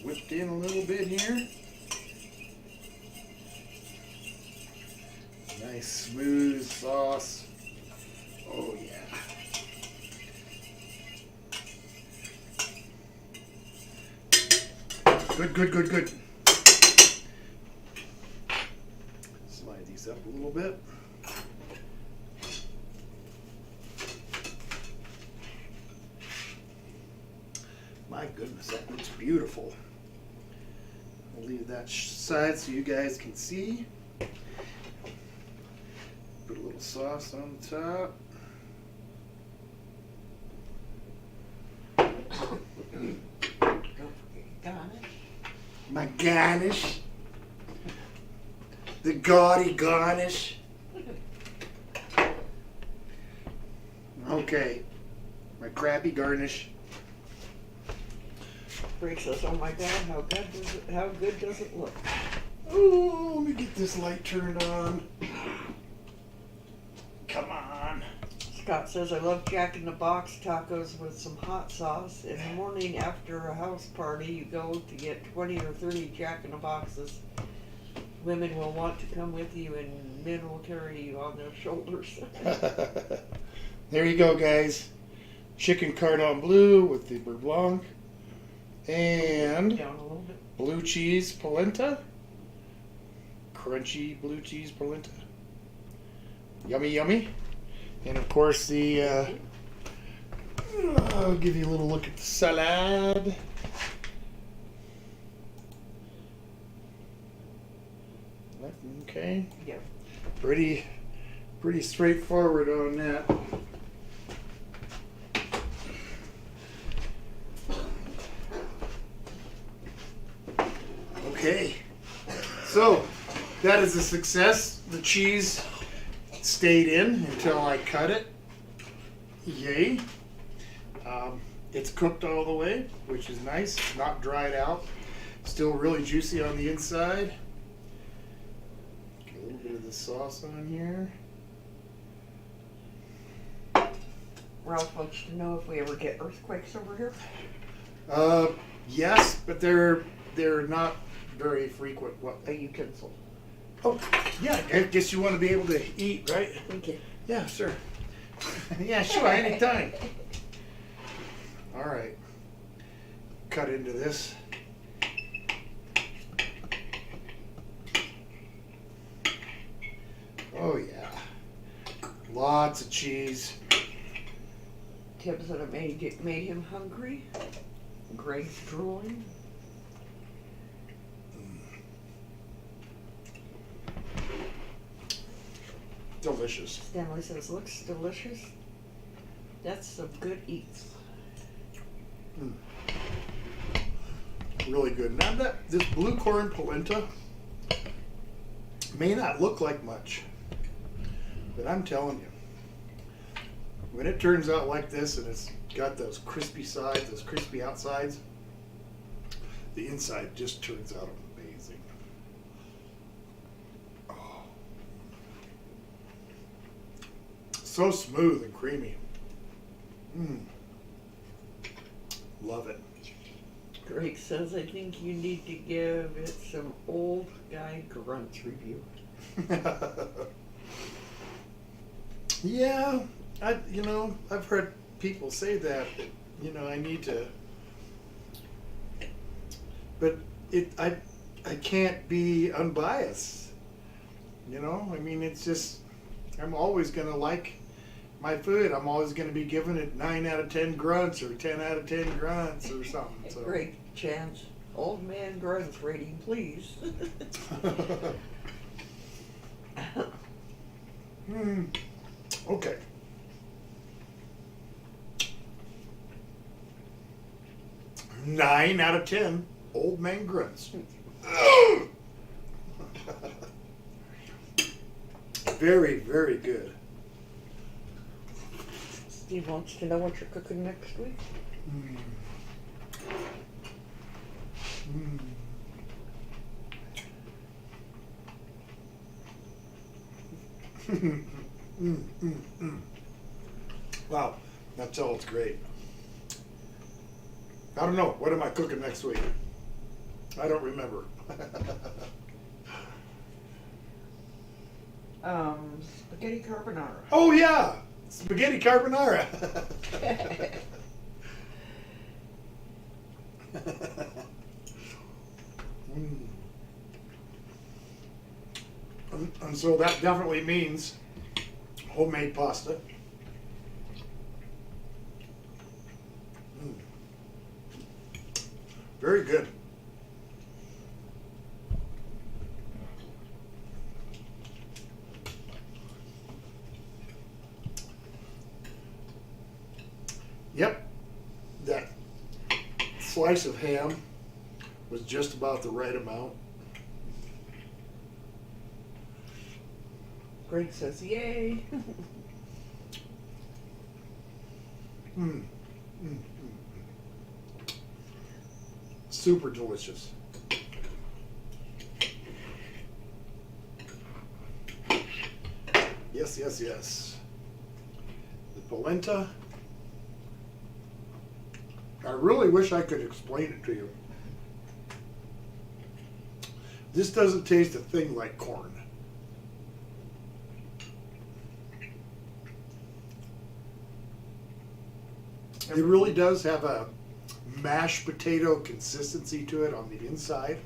whipped in a little bit here. Nice smooth sauce. Oh yeah. Good. Slide these up a little bit. My goodness, that looks beautiful. I'll leave that side so you guys can see. Put a little sauce on the top. Garnish. My garnish. The gaudy garnish. Okay. My crappy garnish. Greg says, "Oh my God, how good does it look?" Oh, let me get this light turned on. Come on. Scott says, "I love Jack in the Box tacos with some hot sauce. In the morning after a house party, you go to get 20 or 30 Jack in the Boxes. Women will want to come with you and men will carry you on their shoulders." There you go, guys. Chicken Cordon Bleu with the beurre blanc. And Down a little bit. blue cheese polenta. Crunchy blue cheese polenta. Yummy, yummy. And of course the, I'll give you a little look at the salad. Okay. Yeah. Pretty straightforward on that. Okay, so that is a success. The cheese stayed in until I cut it. Yay. It's cooked all the way, which is nice. Not dried out. Still really juicy on the inside. Get a little bit of the sauce on here. Ralph wants to know if we ever get earthquakes over here. Yes, but they're not very frequent. What? A utensil. Oh, yeah. I guess you want to be able to eat, right? Thank you. Yeah, sure. Yeah, sure. Anytime. All right. Cut into this. Oh yeah. Lots of cheese. Tim said it made him hungry. Greg's drooling. Delicious. Stanley says, "Looks delicious. That's some good eats." Really good. Now this blue corn polenta may not look like much, but I'm telling you, when it turns out like this and it's got those crispy sides, those crispy outsides, the inside just turns out amazing. Oh. So smooth and creamy. Love it. Greg says, "I think you need to give it some old guy grunts review." Yeah, I've heard people say that, I need to, but I can't be unbiased, I mean, it's just, I'm always going to like my food. I'm always going to be giving it 9 out of 10 grunts or 10 out of 10 grunts or something. So. Greg chants, "Old man grunts rating, please." Okay. Nine out of 10 old man grunts. Very, very good. Steve wants to know what you're cooking next week. Mm. Wow, that's all. It's great. I don't know. What am I cooking next week? I don't remember. Spaghetti carbonara. Oh yeah, spaghetti carbonara. Mm. And so that definitely means homemade pasta. Mm. Very good. Yep, that slice of ham was just about the right amount. Greg says, yay. Mm. Mm, mm, mm. Super delicious. Yes, yes, yes. The polenta. I really wish I could explain it to you. This doesn't taste a thing like corn. It really does have a mashed potato consistency to it on the inside.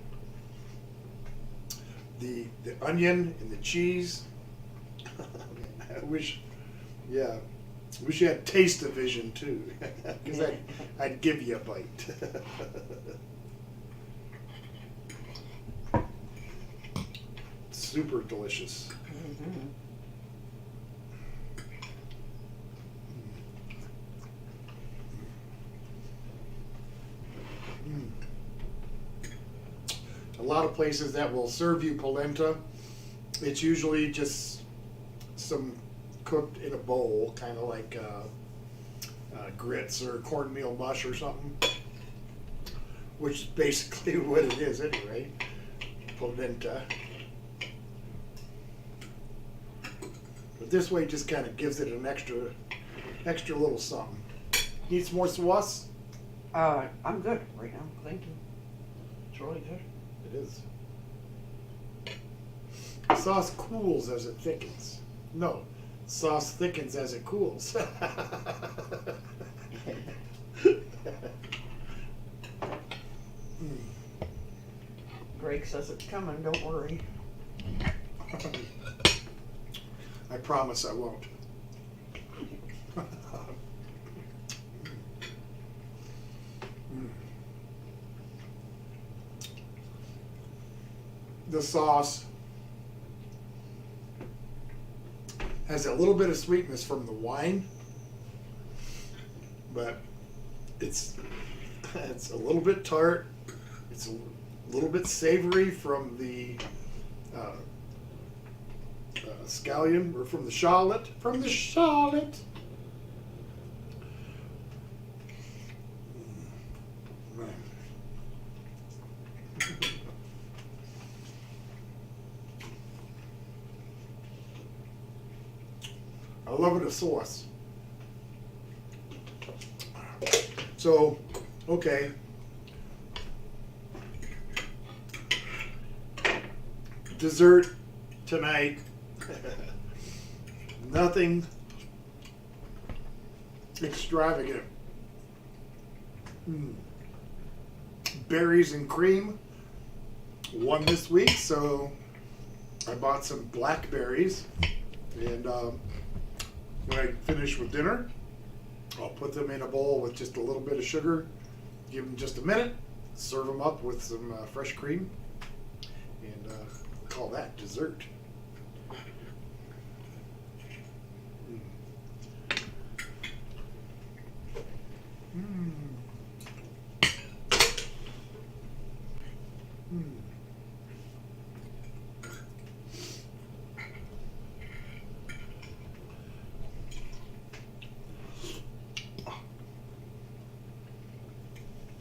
The onion and the cheese. I wish, yeah, wish you had taste division too, because I'd give you a bite. Super delicious. Mm-hmm. A lot of places that will serve you polenta, it's usually just some cooked in a bowl, kind of like grits or cornmeal mush or something, which is basically what it is anyway, polenta. But this way just kind of gives it an extra little something. Need some more sauce? I'm good right now. Thank you. It's really good. It is. The sauce cools as it thickens. No, sauce thickens as it cools. Greg says it's coming, don't worry. I promise I won't. The sauce has a little bit of sweetness from the wine, but it's a little bit tart. It's a little bit savory from the scallion, or from the shallot. From the shallot. Man. I love it a sauce. So, okay. Dessert tonight. Nothing extravagant. Berries and cream won this week, so I bought some blackberries, and when I finish with dinner, I'll put them in a bowl with just a little bit of sugar, give them just a minute, serve them up with some fresh cream, and call that dessert.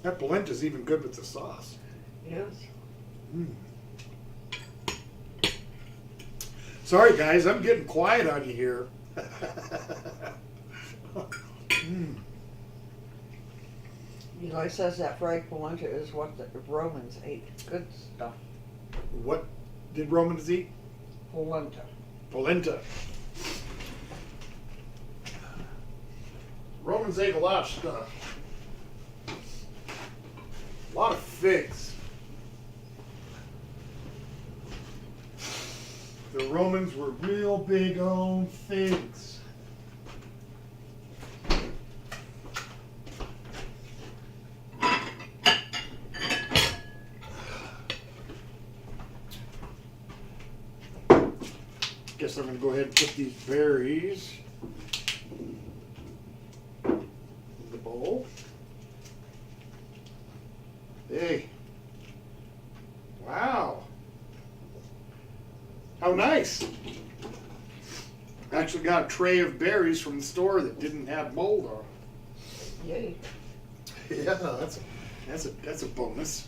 That polenta is even good with the sauce. It is. Mm. Sorry, guys, I'm getting quiet on you here. Mm. Eli says that fried polenta is what the Romans ate. Good stuff. What did Romans eat? Polenta. Polenta. Romans ate a lot of stuff. A lot of figs. The Romans were real big on figs. Guess I'm going to go ahead and put these berries in the bowl. Hey. Wow. How nice. Actually got a tray of berries from the store that didn't have mold on Yay. them. Yeah, that's a bonus.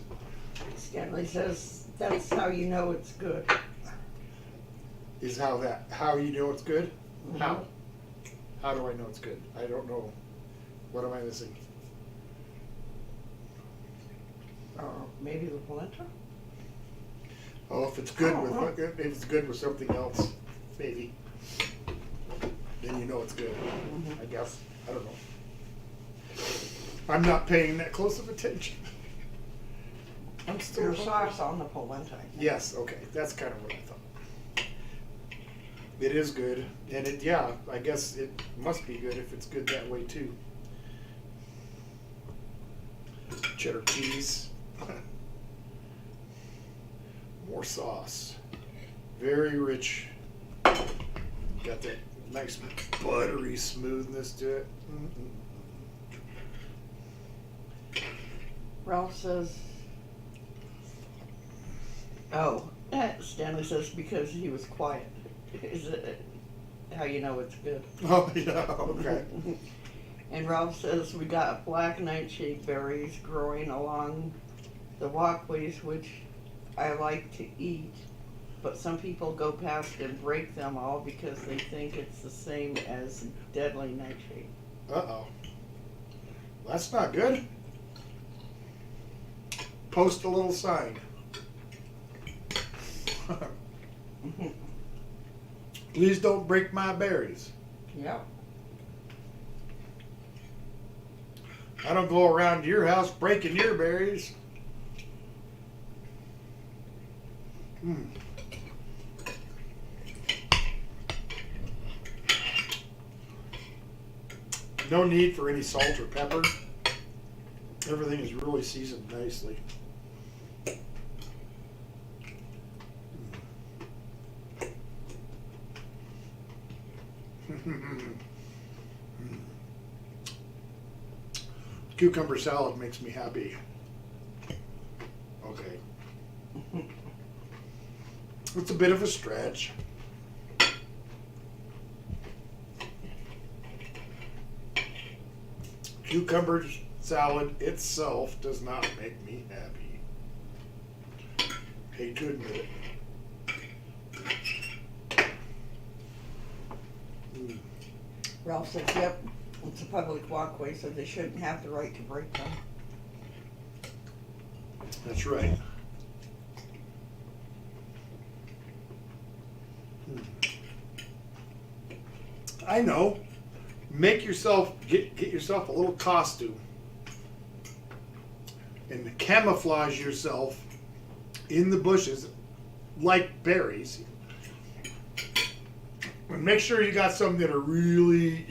Stanley says that's how you know it's good. Is how you know it's good? Mhm. How do I know it's good? I don't know. What am I missing? Maybe the polenta? Oh, if it's good Oh, with if it's good with something else, maybe. Then you know it's good. Mhm. I guess. I don't know. I'm not paying that close of attention. I'm still Your sauce on the polenta. I think. Yes, okay. That's kind of what I thought. It is good. And I guess it must be good if it's good that way too. Cheddar cheese. More sauce. Very rich. Got that nice buttery smoothness to it. Ralph says, Stanley says because he was quiet. Is it how you know it's good? Oh, yeah, okay. And Ralph says we got black nightshade berries growing along the walkways, which I like to eat, but some people go past and break them all because they think it's the same as deadly nightshade. Uh-oh. That's not good. Post a little sign. Please don't break my berries. Yep. I don't go around your house breaking your berries. No need for any salt or pepper. Everything is really seasoned nicely. Cucumber salad makes me happy. Okay. It's a bit of a stretch. Cucumber salad itself does not make me happy. Hate to admit it. Ralph says, yep, it's a public walkway, so they shouldn't have the right to break them. That's right. I know. Make yourself get yourself a little costume and camouflage yourself in the bushes like berries. And make sure you got some that are really,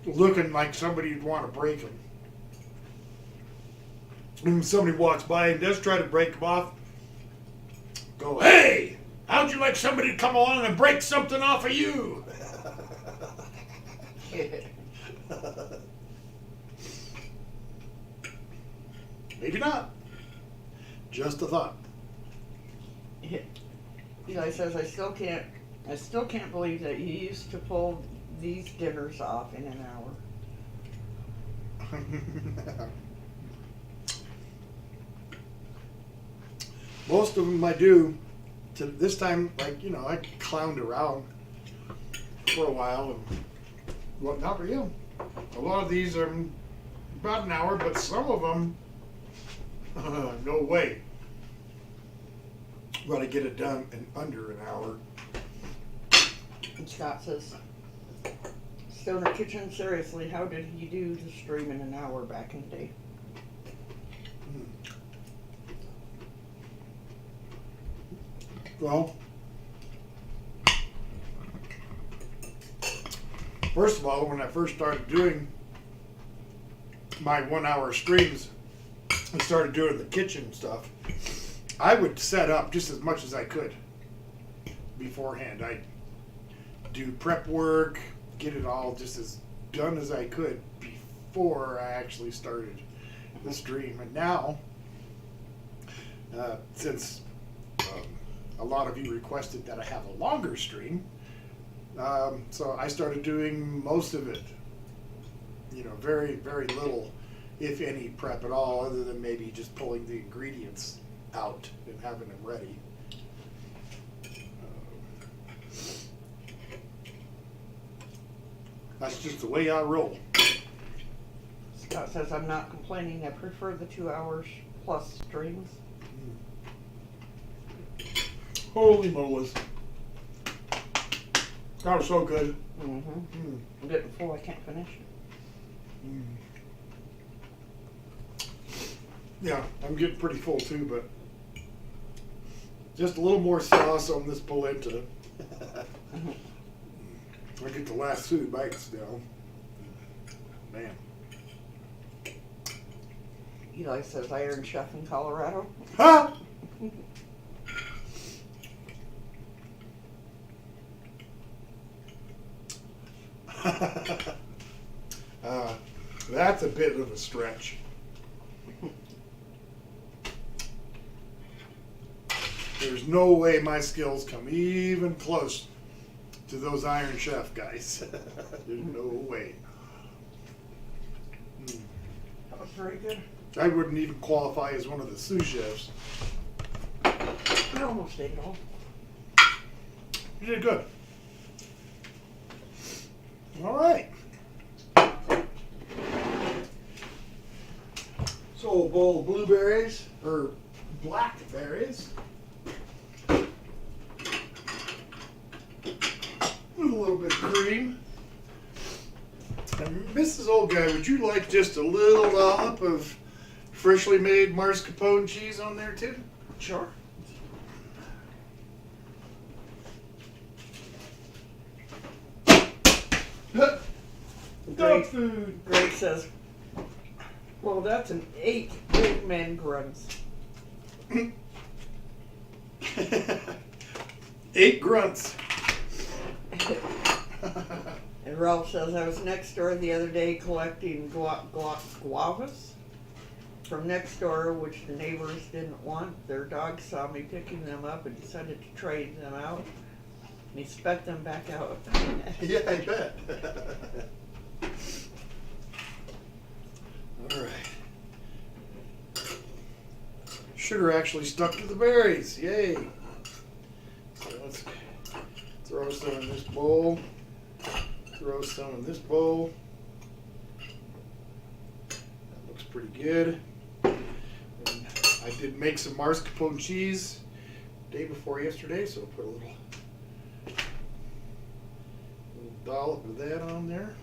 looking like somebody would want to break them. And when somebody walks by and does try to break them off, go, "Hey, how'd you like somebody to come along and break something off of you?" Maybe not. Just a thought. Eli says, I still can't believe that you used to pull these dinners off in an hour. most of them I do. To this time, like, you know, I clowned around for a while and whatnot. But yeah, a lot of these are about an hour, but some of them, no way. Got to get it done in under an hour. And Scott says, Stoner Kitchen, seriously, how did he do the stream in an hour back in the day? Well, first of all, when I first started doing my 1 hour streams and started doing the kitchen stuff, I would set up just as much as I could beforehand. I'd do prep work, get it all just as done as I could before I actually started the stream. And now, since a lot of you requested that I have a longer stream, so I started doing most of it. You know, very, very little, if any, prep at all, other than maybe just pulling the ingredients out and having them ready. That's just the way I roll. Scott says, I'm not complaining. I prefer the 2 hours plus streams. Holy moly. That was so good. I'm getting full. I can't finish. Yeah, I'm getting pretty full too, but just a little more sauce on this polenta. I get the last 2 bites now. Man. Eli says, Iron Chef in Colorado. Huh? That's a bit of a stretch. There's no way my skills come even close to those Iron Chef guys. There's no way. That was very good. I wouldn't even qualify as one of the sous chefs. I almost ate it all. You did good. All right. So a bowl of blueberries, or blackberries. With a little bit of cream. And Mrs. Old Guy, would you like just a little dollop of freshly made mascarpone cheese on there too? Sure. Dog food. Greg says, well, that's an 8 big man grunts. 8 grunts. And Ralph says, I was next door the other day collecting guavas from next door, which the neighbors didn't want. Their dog saw me picking them up and decided to trade them out. And he spat them back out. Yeah, I bet. All right. Sugar actually stuck to the berries. Yay. So let's throw some in this bowl. Throw some in this bowl. That looks pretty good. And I did make some mascarpone cheese day before yesterday, so I'll put a little dollop of that on there.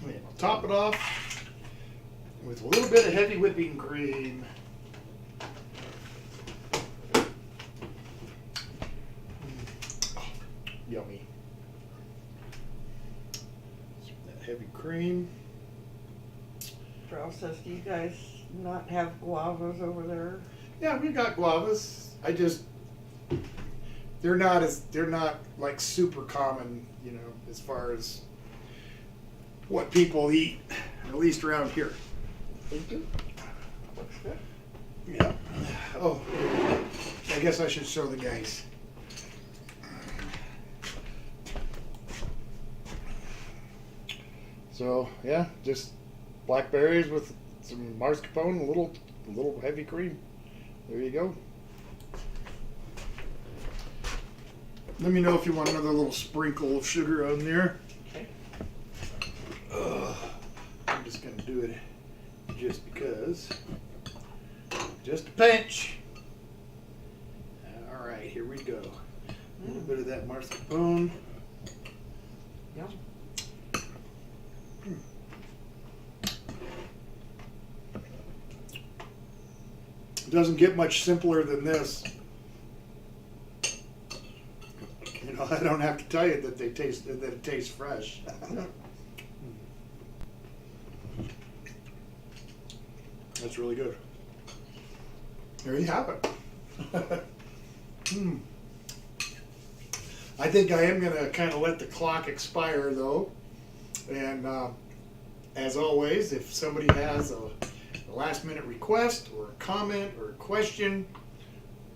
And I'll top it off with a little bit of heavy whipping cream. Yummy. That heavy cream. Ralph says, do you guys not have guavas over there? Yeah, we got guavas. They're not like super common, you know, as far as what people eat, at least around here. Thank you. Looks good. Yeah. Oh, I guess I should show the guys. So yeah, just blackberries with some mascarpone, a little heavy cream. There you go. Let me know if you want another little sprinkle of sugar on there. Okay. I'm just gonna do it just because. Just a pinch. All right, here we go. A little bit of that mascarpone. Yum. It doesn't get much simpler than this. You know, I don't have to tell you that it tastes fresh. That's really good. There you have it. I think I am gonna kind of let the clock expire though, and as always, if somebody has a last minute request or a comment or a question,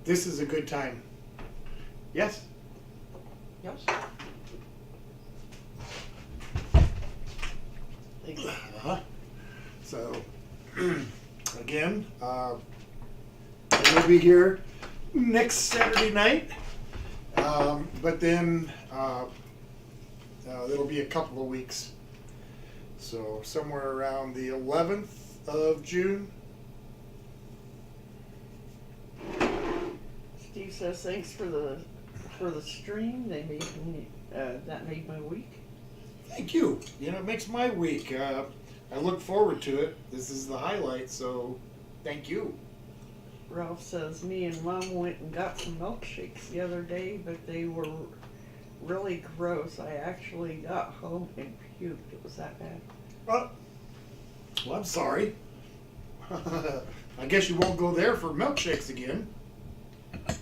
this is a good time. Yes? Yes. Thank you. So, again, we'll be here next Saturday night, but then it'll be a couple of weeks. So somewhere around the 11th of June. Steve says thanks for the stream. They made me, that made my week. Thank you. You know, it makes my week. I look forward to it. This is the highlight, so thank you. Ralph says me and Mom went and got some milkshakes the other day, but they were really gross. I actually got home and puked. It was that bad. Well, I'm sorry. I guess you won't go there for milkshakes again. And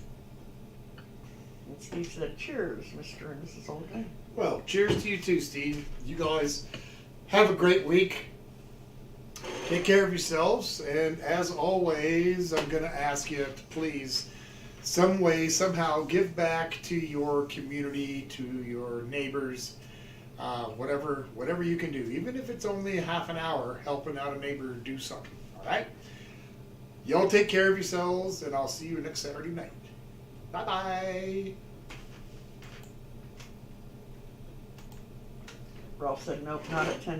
Steve said, cheers, Mr. and Mrs. Olga. Well, cheers to you too, Steve. You guys have a great week. Take care of yourselves, and as always, I'm going to ask you to please, some way, somehow, give back to your community, to your neighbors, whatever you can do, even if it's only half an hour helping out a neighbor do something. All right? Y'all take care of yourselves, and I'll see you next Saturday night. Bye-bye. Ralph said, nope, not at 10.